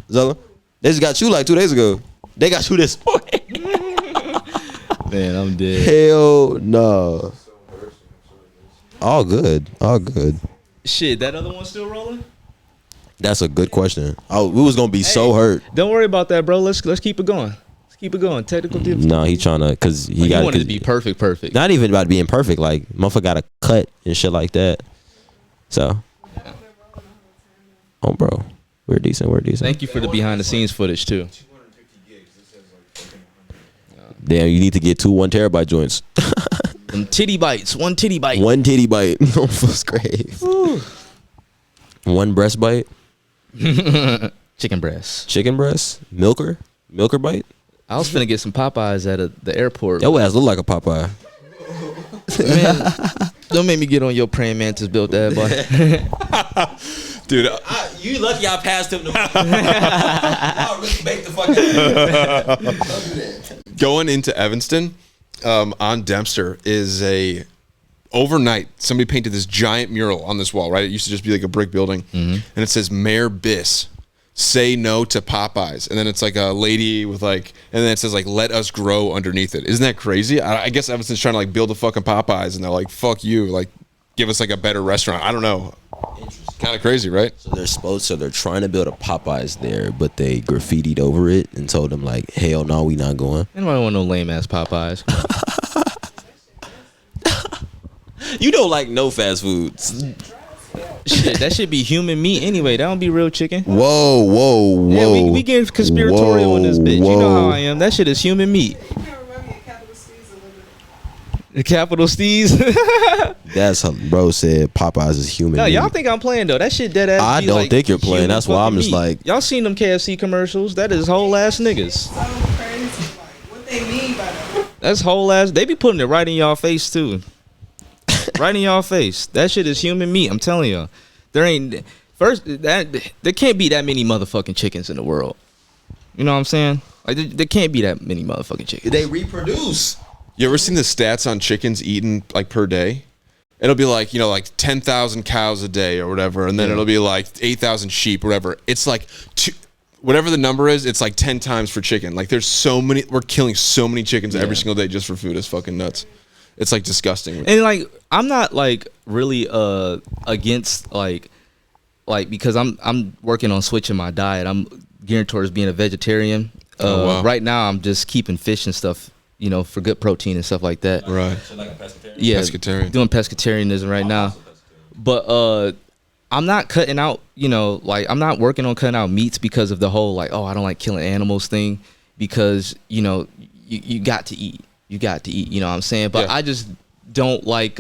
Zella? They just got you like 2 days ago. They got you this morning. Man, I'm dead. Hell no. All good. Shit, that other one still rolling? That's a good question. Oh, we was gonna be so hurt. Don't worry about that, bro. Let's keep it going. Technical difficulty. No, he trying to, cause he got to be perfect. Not even about being perfect. Like, motherfucker got a cut and shit like that. So, oh, bro, we're decent. Thank you for the behind the scenes footage too. Damn, you need to get 2 1 terabyte joints. Them titty bites. 1 titty bite. 1 titty bite. No fuss grave. 1 breast bite. Chicken breast. Milker bite. I was finna get some Popeyes at the airport. Your ass look like a Popeye. Man, don't make me get on your praying mantis built that, boy. Dude, you lucky I passed him. I'll really bake the fuck out. Going into Evanston on Dempster is a overnight. Somebody painted this giant mural on this wall. Right, it used to just be like a brick building, and it says Mayor Biss, say no to Popeyes, and then it's like a lady with like, and then it says like let us grow underneath it. Isn't that crazy? I guess Evanston's trying to like build a fucking Popeyes, and they're like fuck you, like give us like a better restaurant. I don't know. Kind of crazy, right? So they're trying to build a Popeyes there, but they graffitied over it and told them like, hell no, we not going. Anybody want no lame ass Popeyes? You don't like no fast foods. Shit, that should be human meat anyway. That don't be real chicken. Whoa. Yeah, we getting conspiratorial in this bitch. You know how I am. That shit is human meat. You can remind me of Capital Steez a little bit. The capital Steez. That's something bro said. Popeyes is human. No, meat. y'all think I'm playing though. That shit dead ass. I be don't like think you're playing. human That's why I'm fucking just meat. like- Y'all seen them KFC commercials? That is whole ass niggas. So crazy. Like, what they mean by that? That's whole ass. They be putting it right in y'all face too. Right in y'all face. That shit is human meat. I'm telling y'all. There ain't there can't be that many motherfucking chickens in the world. You know what I'm saying? Like there can't be that many motherfucking chickens. They reproduce. You ever seen the stats on chickens eaten like per day? It'll be like, you know, like 10,000 cows a day or whatever, and then it'll be like 8,000 sheep or whatever. It's like whatever the number is, it's like 10 times for chicken. Like there's so many, we're killing so many chickens every single day just for food. It's fucking nuts. It's like disgusting. And like I'm not like really against like because I'm working on switching my diet. I'm geared towards being a vegetarian. Wow. Right now I'm just keeping fish and stuff, you know, for good protein and stuff like that. Right. So like a pescatarian? Yeah, Pescatarian. doing pescatarianism right now. But I'm not cutting out, you know, like I'm not working on cutting out meats because of the whole like, oh, I don't like killing animals thing, because you know you got to eat. You got to eat, you know what I'm saying? But Yeah. I just don't like,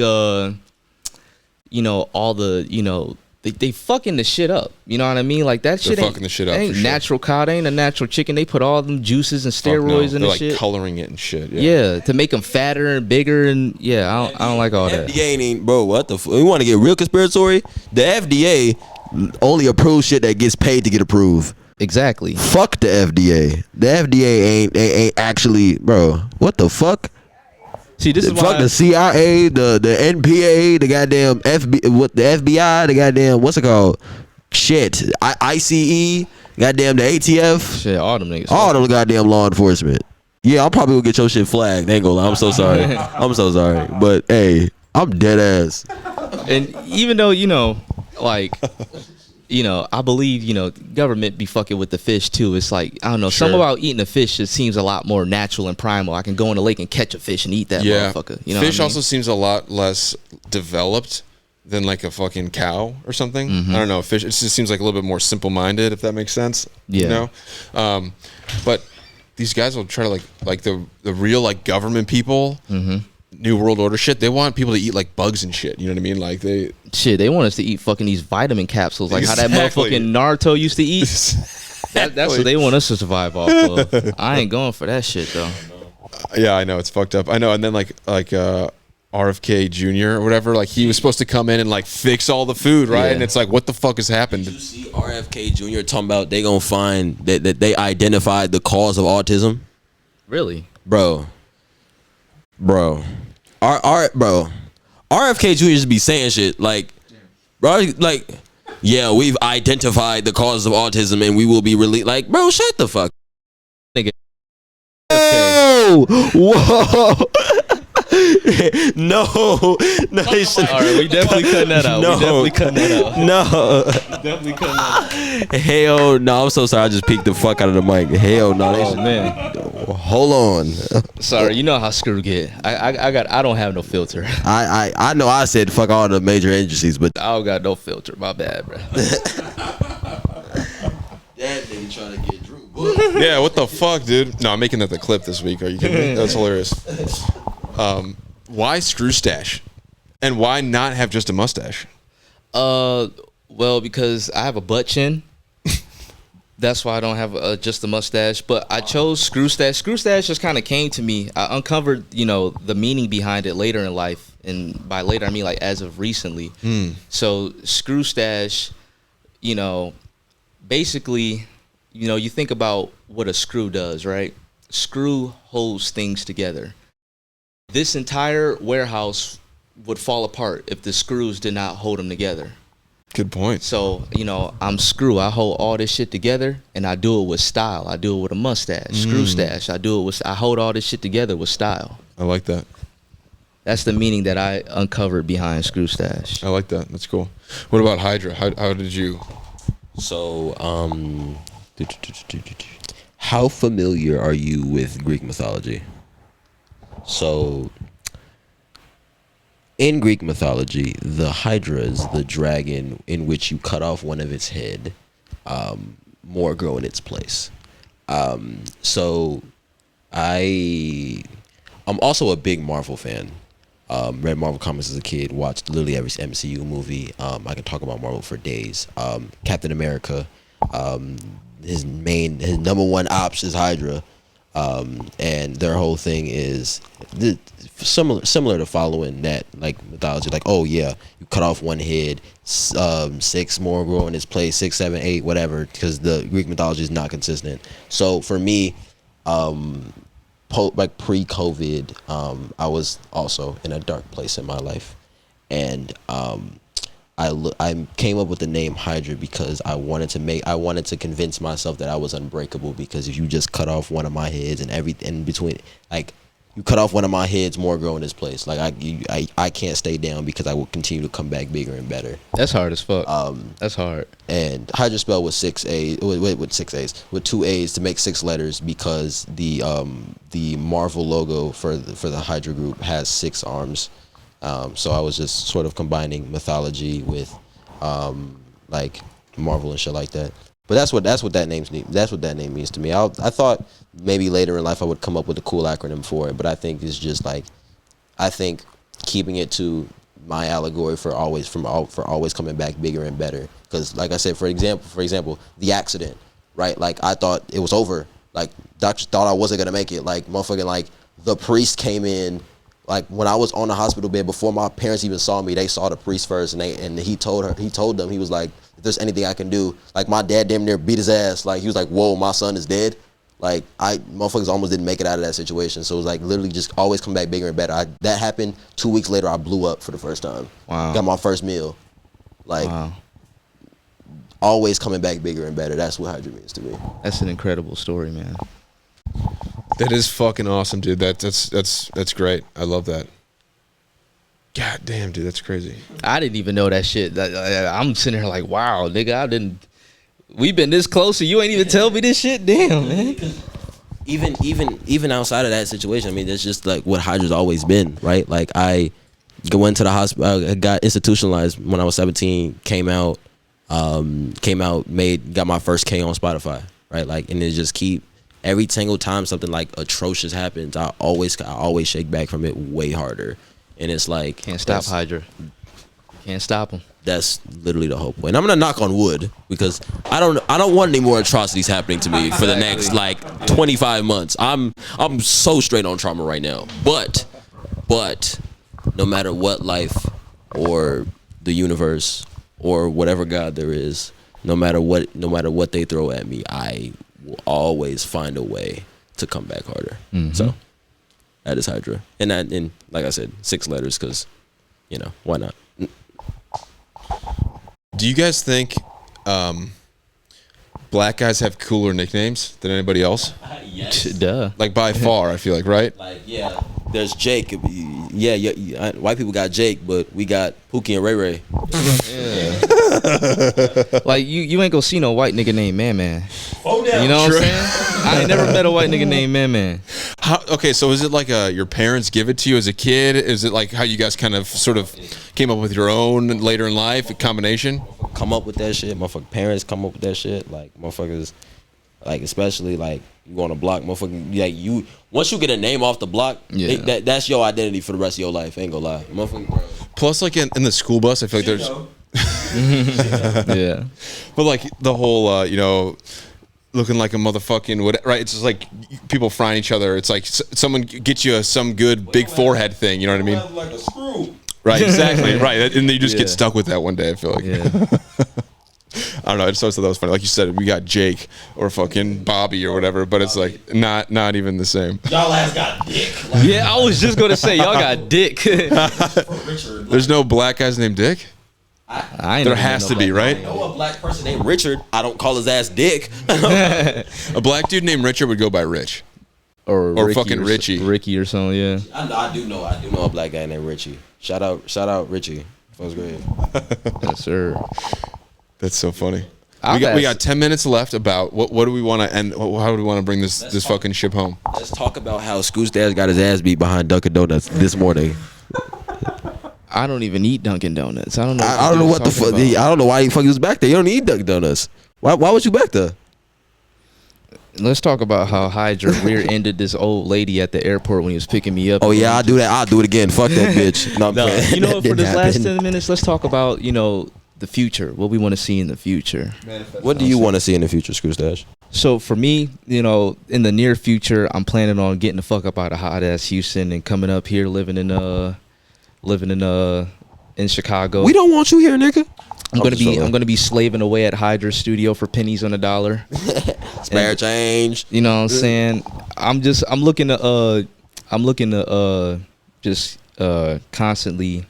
you know, all the, you know, they fucking the shit up. You know what I mean? Like that shit fucking the shit up, ain't for sure. natural cow. They ain't a natural chicken. They put all them juices and Fuck no. steroids in They're the like shit. coloring it and shit. Yeah, to make them fatter and bigger and I don't like all that. FDA ain't, bro. What the? We want to get real conspiratorial. The FDA only approves shit that gets paid to get approved. Exactly. Fuck the FDA. The FDA ain't actually, bro. What the fuck? See, this is Fuck why the CIA, the NPA, the goddamn the FBI, the goddamn what's it called? Shit, ICE, goddamn the ATF, shit, all them niggas. all them goddamn law enforcement. Yeah, I'm probably gonna get your shit flagged. Ain't gonna lie. I'm so sorry. I'm so sorry. But hey, I'm dead ass. And even though, you know, like, you know, I believe, you know, government be fucking with the fish too. It's like, I don't know, something Sure. about eating a fish, it seems a lot more natural and primal. I can go in the lake and catch a fish and eat that motherfucker. You know Fish what I mean? also seems a lot less developed than like a fucking cow or something. Mm-hmm. I don't know. Fish, it just seems like a little bit more simple-minded, if that makes sense. Yeah. You know? But these guys will try to like the real like government people, Mm-hmm. New World Order shit. They want people to eat like bugs and shit. You know what I mean? Like they. Shit, they want us to eat fucking these vitamin capsules, like how that Exactly. motherfucking Naruto used to eat. That's what they want us to survive off of. I ain't going for that shit though. Yeah, I know it's fucked up. I know, and then like RFK Jr. or whatever, like he was supposed to come in and like fix all the food, right? Yeah. And it's like, what the fuck has happened? Did you see RFK Jr. talking about they gonna find that they identified the cause of autism? Really? Bro. RFK Jr. just be saying shit like, bro, like, yeah, we've identified the cause of autism and we will be released. Like, bro, shut the fuck. Nigga. Oh, whoa. No, they should- All right, we definitely cutting that out. No. We definitely cutting that out. no. Definitely cutting that out. Hell no, I'm so sorry. I just peeked the fuck out of the mic. Hell no, they Oh should, man, hold on. sorry. You know how Screw get. I don't have no filter. I know I said fuck all the major agencies, but I don't got no filter. My bad, bro. That nigga trying to get Drew. Yeah, what the fuck, dude? No, I'm making that the clip this week. Are you kidding me? That's hilarious. Why Screwstache? And why not have just a mustache? Well, because I have a butt chin. That's why I don't have just a mustache. But I chose Screwstache. Screwstache just kind of came to me. I uncovered, you know, the meaning behind it later in life, and by later I mean like as of recently. So Screwstache, you know, basically, you know, you think about what a screw does, right? Screw holds things together. This entire warehouse would fall apart if the screws did not hold them together. Good point. So, you know, I'm Screw. I hold all this shit together, and I do it with style. I do it with a mustache. Screwstache. I hold all this shit together with style. I like that. That's the meaning that I uncovered behind Screwstache. I like that. That's cool. What about Hydra? How did you? So, how familiar are you with Greek mythology? So, In Greek mythology, the Hydra is the dragon in which you cut off one of its head, more grow in its place. So I'm also a big Marvel fan. Read Marvel comics as a kid, watched literally every MCU movie. I can talk about Marvel for days. Captain America, his number one ops is Hydra. And their whole thing is similar to following that like mythology, like, oh yeah, you cut off one head, 6 more grow in its place, 6, 7, 8, whatever, because the Greek mythology is not consistent. So for me, like pre-COVID, I was also in a dark place in my life, and I came up with the name Hydra because I wanted to convince myself that I was unbreakable, because if you just cut off one of my heads and everything in between, like you cut off one of my heads, more grow in this place. Like I can't stay down because I will continue to come back bigger and better. That's hard as fuck. That's hard. And Hydra spelled with 6 A's, with 6 A's, with 2 A's to make 6 letters, because the Marvel logo for the Hydra group has 6 arms. So I was just sort of combining mythology with like Marvel and shit like that. But that's what that name means to me. I thought maybe later in life I would come up with a cool acronym for it, but I think it's just like, I think keeping it to my allegory for always coming back bigger and better. Because like I said, for example, the accident, right? Like I thought it was over. Like doctors thought I wasn't gonna make it. Like motherfucking like the priest came in. Like when I was on the hospital bed, before my parents even saw me, they saw the priest first, and he told them, he was like, if there's anything I can do, like my dad damn near beat his ass. Like he was like, whoa, my son is dead. Like motherfuckers almost didn't make it out of that situation. So it was like literally just always come back bigger and better. That happened 2 weeks later. I blew up for the first time. Wow. Got my first meal. Like always coming back bigger and better. That's what Hydra means to me. That's an incredible story, man. That is fucking awesome, dude. That's great. I love that. God damn, dude, that's crazy. I didn't even know that shit. I'm sitting here like, wow, nigga, we've been this close and you ain't even tell me this shit. Damn, man. Even outside of that situation, I mean, that's just like what Hydra's always been, right? Like I went to the hospital, I got institutionalized when I was 17, came out, got my first K on Spotify, right? Like, and it just every single time something like atrocious happens, I always shake back from it way harder. And it's like, can't stop Hydra. Can't stop him. That's literally the whole point. And I'm gonna knock on wood because I don't want any more atrocities happening to me for the next like 25 months. I'm so straight on trauma right now. But no matter what life or the universe or whatever God there is, no matter what they throw at me, I will always find a way to come back harder. Mm-hmm. So that is Hydra, and like I said, 6 letters because, why not? Do you guys think black guys have cooler nicknames than anybody else? Yes. Duh. Like by far, I feel like, right? Like, yeah, there's Jake. Yeah, white people got Jake, but we got Pookie and Ray Ray. Yeah. Like you ain't gonna see no white nigga named Man Man. Oh, damn. You know what I'm saying? I ain't never met a white nigga named Man Man. Okay, so is it like your parents give it to you as a kid? Is it like how you guys kind of sort of came up with your own later in life, a combination? Come up with that shit. Motherfucking parents come up with that shit. Like motherfuckers, like especially like you go on a block, motherfucking like once you get a name off the block, yeah. That's your identity for the rest of your life. Ain't gonna lie, motherfucking. Plus, like in the school bus, I feel like there's. Yeah. But like the whole, looking like a motherfucking right? It's just like people frying each other. It's like someone gets you some good big forehead thing. You know what I mean? Like a screw. Right. Exactly. Right. And then you just get stuck with that one day. I feel like. Yeah. I don't know. I just always thought that was funny. Like you said, we got Jake or fucking Bobby or whatever, but it's like not even the same. Y'all ass got dick. Yeah, I was just gonna say y'all got dick. There's no black guys named Dick. I ain't there has to be, right? I know a black person named Richard. I don't call his ass Dick. A black dude named Richard would go by Rich. Or Ricky fucking Richie. Ricky or something, yeah. I do know a black guy named Richie. Shout out Richie. First grade. Yes, sir. That's so funny. We got 10 minutes left. About what do we want to end? How do we want to bring this fucking ship home? Let's talk about how Screwstache got his ass beat behind Dunkin' Donuts this morning. I don't even eat Dunkin' Donuts. I don't know. I don't know what the fuck. I don't know why the fuck you was back there. You don't eat Dunkin' Donuts. Why was you back there? Let's talk about how Hydraa rear-ended this old lady at the airport when he was picking me up. Oh yeah, I'll do that. I'll do it again. Fuck that bitch. No, I'm playing. You know what? For That this didn't last happen. 10 minutes, let's talk about the future. What we want to see in the future. What do you want to see in the future, Screwstache? So for me, in the near future, I'm planning on getting the fuck up out of hot ass Houston and coming up here, living in Chicago. We don't want you here, nigga. I'm gonna be slaving away at Hydraa Studio for pennies on the dollar. Spare change. You know what I'm saying? I'm looking to just constantly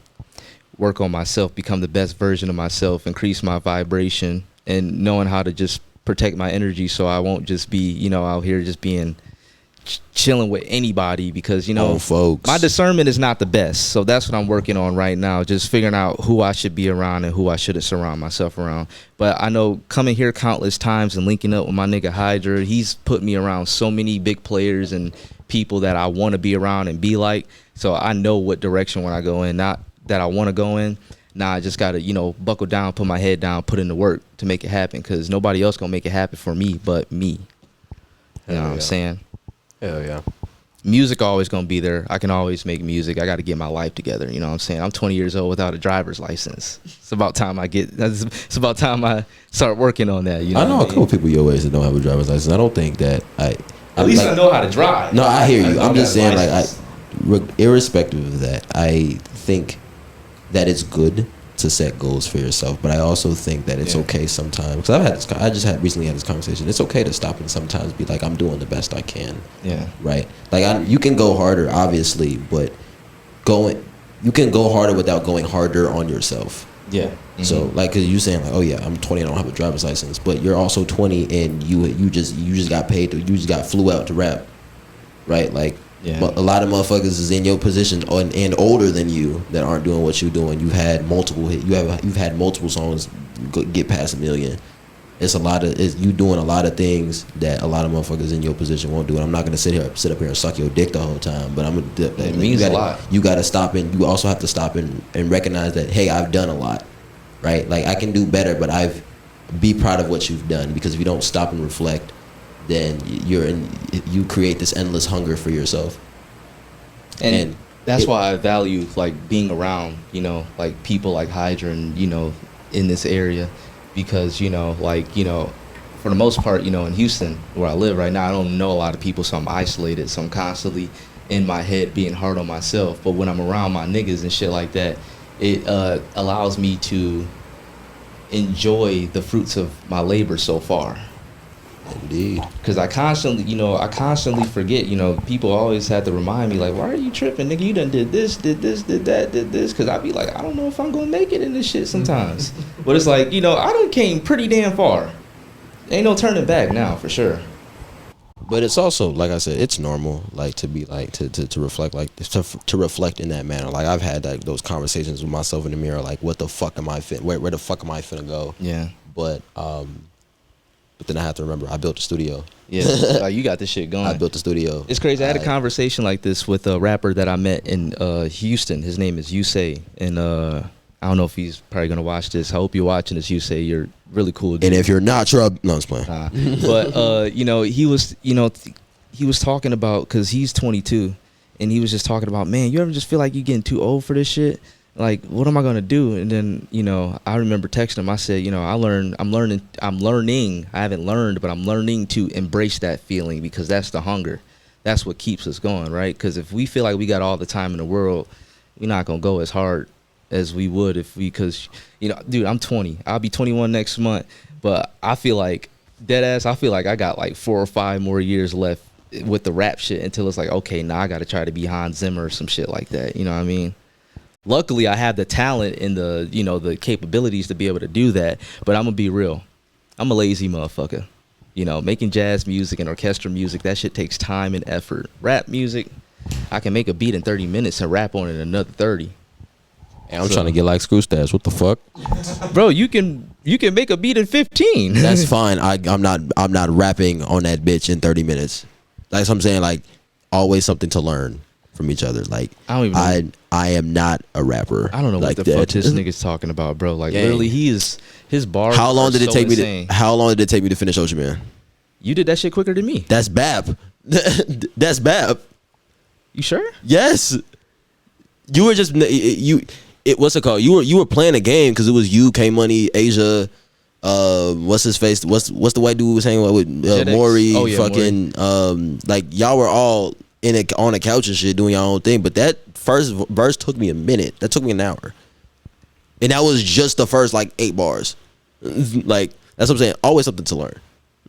work on myself, become the best version of myself, increase my vibration, and knowing how to just protect my energy so I won't just be, out here just being chilling with anybody because, folks, my discernment is not the best. So that's what I'm working on right now, just figuring out who I should be around and who I shouldn't surround myself around. But I know coming here countless times and linking up with my nigga Hydraa, he's put me around so many big players and people that I want to be around and be like. So I know what direction when I go in, not that I want to go in. Nah, I just got to, buckle down, put my head down, put in the work to make it happen because nobody else going to make it happen for me but me. You know what I'm saying? Hell yeah. Music always gonna be there. I can always make music. I got to get my life together. You know what I'm saying? I'm 20 years old without a driver's license. It's about time I start working on that. I know a couple people your ways that don't have a driver's license. I don't think that At least I know how to drive. No, I hear you. I'm just saying, irrespective of that, I think that it's good to set goals for yourself, but I also think that it's okay sometimes. Because I just recently had this conversation. It's okay to stop and sometimes be like, I'm doing the best I can. Yeah. Right. Like you can go harder, obviously, but you can go harder without going harder on yourself. Yeah. Mm-hmm. So like, cause you saying like, oh yeah, I'm 20, I don't have a driver's license, but you're also 20 and you just got paid you just got flew out to rap, right? Like. Yeah. But a lot of motherfuckers is in your position and older than you that aren't doing what you're doing. You've had multiple hits. You've had multiple songs get past 1 million. It's you doing a lot of things that a lot of motherfuckers in your position won't do. And I'm not gonna sit up here and suck your dick the whole time. But it means a lot. You gotta stop and you also have to stop and recognize that, hey, I've done a lot, right? Like I can do better, but be proud of what you've done, because if you don't stop and reflect, then you create this endless hunger for yourself. And that's why I value like being around, like people like Hydraa and, in this area, because, for the most part, in Houston where I live right now, I don't know a lot of people, so I'm isolated. So I'm constantly in my head being hard on myself. But when I'm around my niggas and shit like that, it allows me to enjoy the fruits of my labor so far. Indeed. Because I constantly forget, people always have to remind me, like, why are you tripping, nigga? You done did this, did that, did this. Because I be like, I don't know if I'm going to make it in this shit sometimes. But it's like, I done came pretty damn far. Ain't no turning back now, for sure. But it's also, like I said, it's normal, like, to be, like, to reflect, like, to reflect in that manner. Like, I've had, like, those conversations with myself in the mirror, like, what the fuck am I where the fuck am I finna go? Yeah. But then I have to remember, I built a studio. Yeah, like you got this shit going. I built a studio. It's crazy. I had a conversation like this with a rapper that I met in Houston. His name is Yusei, and I don't know if he's probably gonna watch this. I hope you're watching this, Yusei. You're really cool dude. And if you're not, no, I'm just playing. But he was talking about, because he's 22, and he was just talking about, man, you ever just feel like you're getting too old for this shit? Like, what am I gonna do? And then, I remember texting him. I said, I'm learning. I haven't learned, but I'm learning to embrace that feeling, because that's the hunger. That's what keeps us going, right? Because if we feel like we got all the time in the world, we're not gonna go as hard as we would because dude, I'm 20. I'll be 21 next month, but I feel like I feel like I got like 4 or 5 more years left with the rap shit until it's like, okay, now I got to try to be Hans Zimmer or some shit like that. You know what I mean? Luckily, I have the talent and the capabilities to be able to do that. But I'm gonna be real. I'm a lazy motherfucker. Making jazz music and orchestral music, that shit takes time and effort. Rap music, I can make a beat in 30 minutes and rap on it in another 30. And I'm trying to get like Screwstache. What the fuck, bro? You can make a beat in 15. That's fine. I'm not rapping on that bitch in 30 minutes. That's what I'm saying. Like, always something to learn. from each other. Like I don't even know. I am not a rapper. I don't know like what the that. fuck this nigga's talking about, bro. Like literally, his bars. How long did it take me insane. to? How long did it take me to finish Ocean Man? You did that shit quicker than me. That's Bap. That's Bap. You sure? Yes. You were just you. What's it called? You were playing a game because it was you, K Money, Asia. What's his face? What's the white dude was hanging out with Maury? Oh, yeah, fucking like y'all were all on a couch and shit doing your own thing. But that first verse took me a minute. That took me an hour, and that was just the first like 8 bars. Like that's what I'm saying. Always something to learn.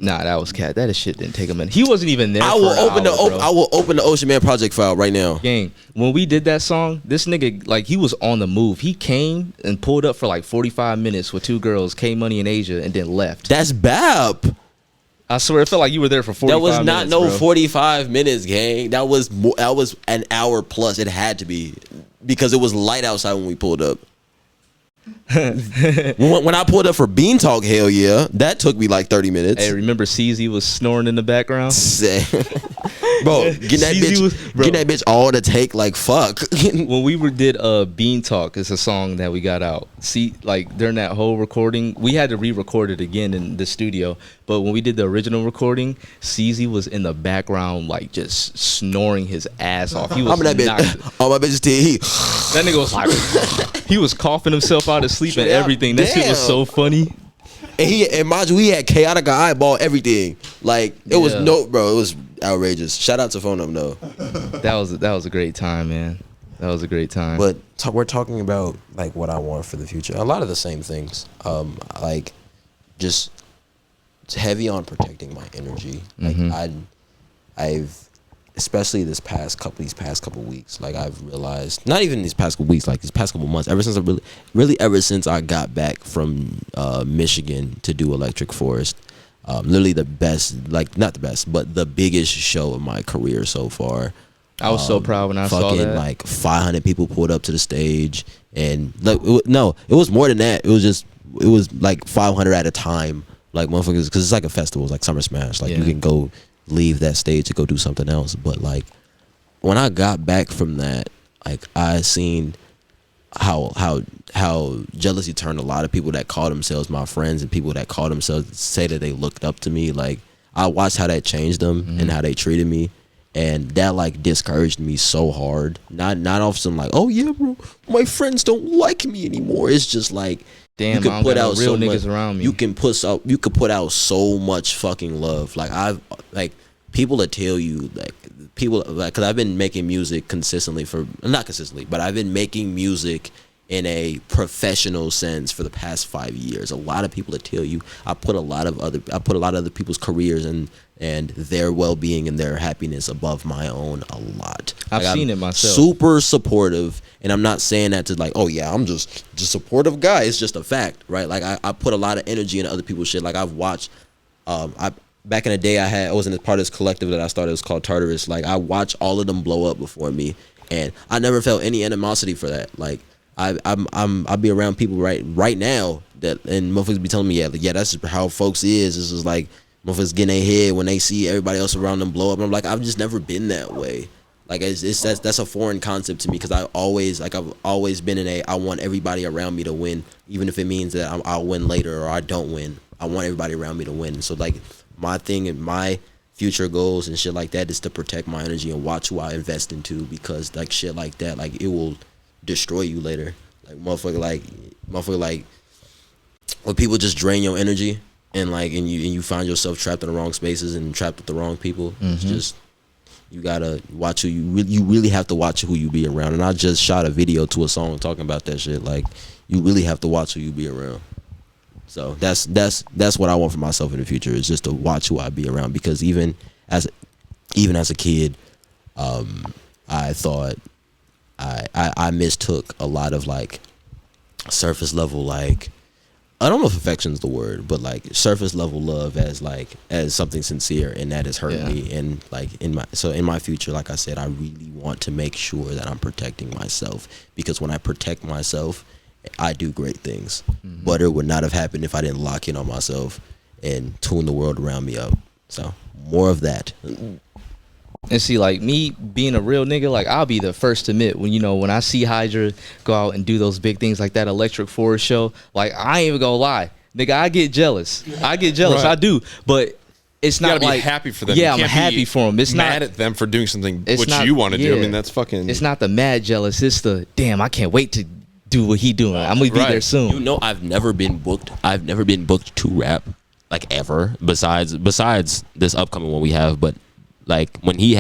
Nah, that was cat. That shit didn't take a minute. He wasn't even there. I will open the Ocean Man project file right now. Gang, when we did that song, this nigga, like, he was on the move. He came and pulled up for like 45 minutes with 2 girls, K Money and Asia, and then left. That's Bap. I swear, it felt like you were there for 45 minutes. That was not bro. 45 minutes, gang. That was an hour plus. It had to be because it was light outside when we pulled up. when I pulled up for Bean Talk, hell yeah, that took me like 30 minutes. Hey, remember CZ was snoring in the background? Bro, getting that bitch all to take like fuck. When we did Bean Talk, it's a song that we got out. See, like during that whole recording, we had to re-record it again in the studio. But when we did the original recording, CZ was in the background, like just snoring his ass off. He was that bitch. All my bitches did. That nigga was like, he was coughing himself out of sleep and everything. That shit was so funny. And mind you, he had chaotic eyeball everything. Like it was it was outrageous. Shout out to Phone Up No. That was a great time, man. That was a great time. But we're talking about like what I want for the future. A lot of the same things. Like just heavy on protecting my energy. Like I've especially these past couple weeks, like I've realized, not even these past couple weeks, like these past couple months, ever since I got back from Michigan to do Electric Forest, literally the best, like not the best, but the biggest show of my career so far. I was so proud when I saw that. Like 500 people pulled up to the stage, and like it was more than that. It was like 500 at a time, like motherfuckers, because it's like a festival, it's like Summer Smash. Like you can go leave that stage to go do something else. But like when I got back from that, like I seen how jealousy turned a lot of people that call themselves my friends and people that call themselves say that they looked up to me. Like I watched how that changed them and how they treated me, and that like discouraged me so hard. Not off some like, oh yeah bro, my friends don't like me anymore. It's just like, damn, you I don't got no real niggas around me. You could put out so much fucking love. Like people that tell you, like people, like, cause I've been making music consistently not consistently, but I've been making music in a professional sense for the past 5 years. A lot of people that tell you I put a lot of other people's careers and their well-being and their happiness above my own a lot. I've seen it myself. Super supportive, and I'm not saying that to like, oh yeah, I'm just a supportive guy. It's just a fact, right? Like I put a lot of energy into other people's shit. Like I've watched, back in the day I was in a part of this collective that I started. It was called Tartarus. Like I watched all of them blow up before me, and I never felt any animosity for that. Like I'll be around people right now that, and motherfuckers be telling me, yeah, that's just how folks is. This is like motherfuckers getting their head when they see everybody else around them blow up. And I'm like, I've just never been that way. Like that's a foreign concept to me, because I've always been in I want everybody around me to win, even if it means that I'll win later or I don't win. I want everybody around me to win. So like my thing and my future goals and shit like that is to protect my energy and watch who I invest into, because like shit like that, like it will destroy you later. Like motherfucker like when people just drain your energy and you find yourself trapped in the wrong spaces and trapped with the wrong people. It's just, you gotta watch who you really have to watch who you be around. And I just shot a video to a song talking about that shit. Like you really have to watch who you be around. So that's what I want for myself in the future, is just to watch who I be around, because even as a kid, I thought I mistook a lot of like surface level, like, I don't know if affection's the word, but like surface level love as something sincere, and that has hurt me. And like in my future, like I said, I really want to make sure that I'm protecting myself, because when I protect myself, I do great things. But it would not have happened if I didn't lock in on myself and tune the world around me up. So more of that. And see, like me being a real nigga, like I'll be the first to admit when I see Hydra go out and do those big things like that Electric Forest show, like I ain't even gonna lie, nigga, I get jealous. Right. I do, but it's not you gotta like be happy for them. Yeah, you I'm can't happy be for them. It's mad not at them for doing something it's which not, you want to do. I yeah. mean, that's fucking. It's not the mad jealous. It's the damn. I can't wait to do what he doing. I'm gonna be there soon. You know, I've never been booked to rap, like ever. Besides this upcoming one we have, but like when he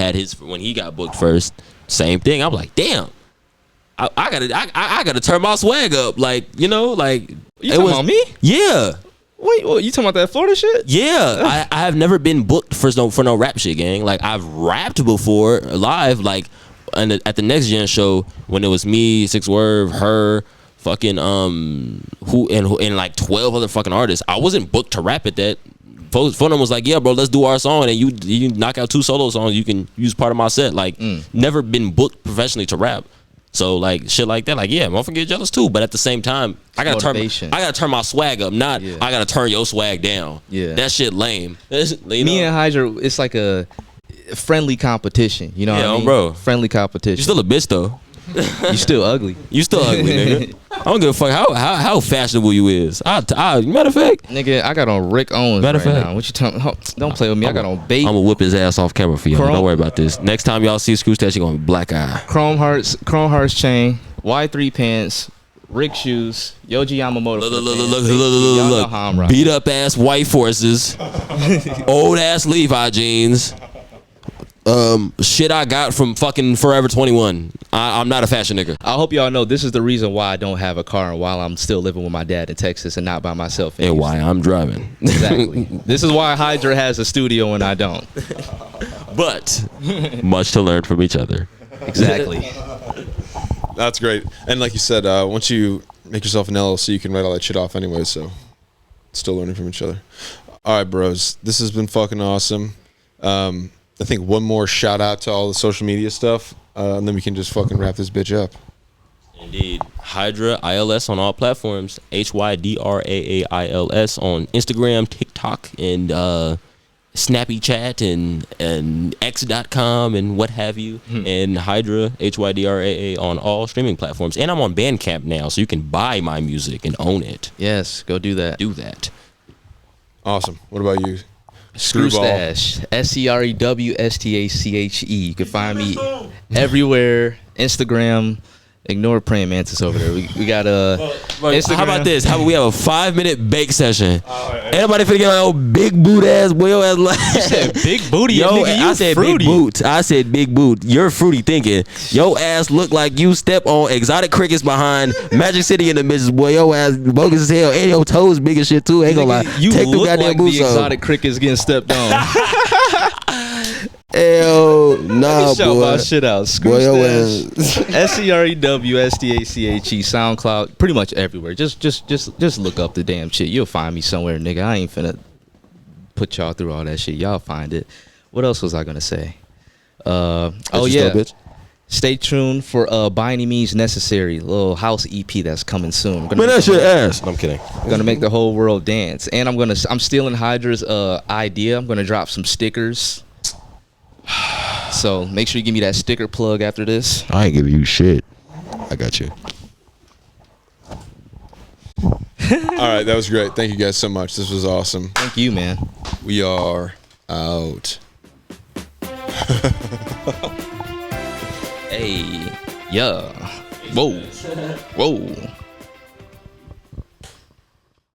got booked first, same thing. I'm like, damn. I gotta turn my swag up, like like You talking about me? Yeah. Wait, what, you talking about that Florida shit? Yeah, I have never been booked for no rap shit, gang. Like I've rapped before live, like at the Next Gen show when it was me, Six Word, her, fucking who and like 12 other fucking artists. I wasn't booked to rap at that. Phone was like, yeah, bro, let's do our song, and you knock out 2 solo songs. You can use part of my set. Like never been booked professionally to rap. So like shit like that, like yeah, motherfucker get jealous too. But at the same time, I gotta turn my swag up. Not I gotta turn your swag down. Yeah, that shit lame. Me and Hydra, it's like a friendly competition. You know what I mean? Bro, friendly competition. You still a bitch though. You still ugly. You still ugly, nigga. I don't give a fuck how fashionable you is. Matter of fact, nigga, I got on Rick Owens right now. What you talking? Don't play with me. I got on bait. I'm gonna whip his ass off camera for y'all. Don't worry about this. Next time y'all see Screwstache, you gonna be black eye. Chrome Hearts chain, Y3 pants, Rick shoes, Yoji Yamamoto. Look. Beat up ass white forces, old ass Levi jeans. Shit I got from fucking Forever 21. I'm not a fashion nigga. I hope y'all know this is the reason why I don't have a car and while I'm still living with my dad in Texas and not by myself. And why I'm driving. Exactly. This is why Hydra has a studio and I don't. But much to learn from each other. Exactly. That's great. And like you said, once you make yourself an LLC, you can write all that shit off anyway. So still learning from each other. All right, bros. This has been fucking awesome. I think one more shout out to all the social media stuff, and then we can just fucking wrap this bitch up. Indeed. Hydraa ILS on all platforms. HYDRAAILS on Instagram, TikTok, and Snappy Chat and X.com and what have you. And Hydraa, HYDRAA on all streaming platforms. And I'm on Bandcamp now, so you can buy my music and own it. Yes, go do that. Do that. Awesome. What about you? Screwstache, SCREWSTACHE. You can find me everywhere. Instagram. Ignore praying mantis over there. We got Instagram. How about this? How about we have a 5-minute bake session? Everybody finna get old big boot ass boy ass. You said big booty, yo. Nigga, I said fruity. big boot. I said big boot. You're fruity thinking. Yo ass look like you step on exotic crickets behind Magic City in the midst. Boy, yo ass bogus as hell. And your toes big as shit too. Ain't gonna lie. You Take look goddamn like boots the off. exotic crickets getting stepped on. Hell nah, Shout boy. my shit out. Boy, yo ass. SCREWSTACHE, SoundCloud, pretty much everywhere. Just look up the damn shit. You'll find me somewhere, nigga. I ain't finna put y'all through all that shit. Y'all find it. What else was I gonna say? Oh yeah. Bitch. Stay tuned for By Any Means Necessary, little house EP that's coming soon. Man, that shit ass. I'm kidding. Gonna make the whole world dance, and I'm stealing Hydra's idea. I'm gonna drop some stickers. So make sure you give me that sticker plug after this. I ain't giving you shit. I got you. All right, that was great. Thank you guys so much. This was awesome. Thank you, man. We are out. Hey, yeah. Whoa.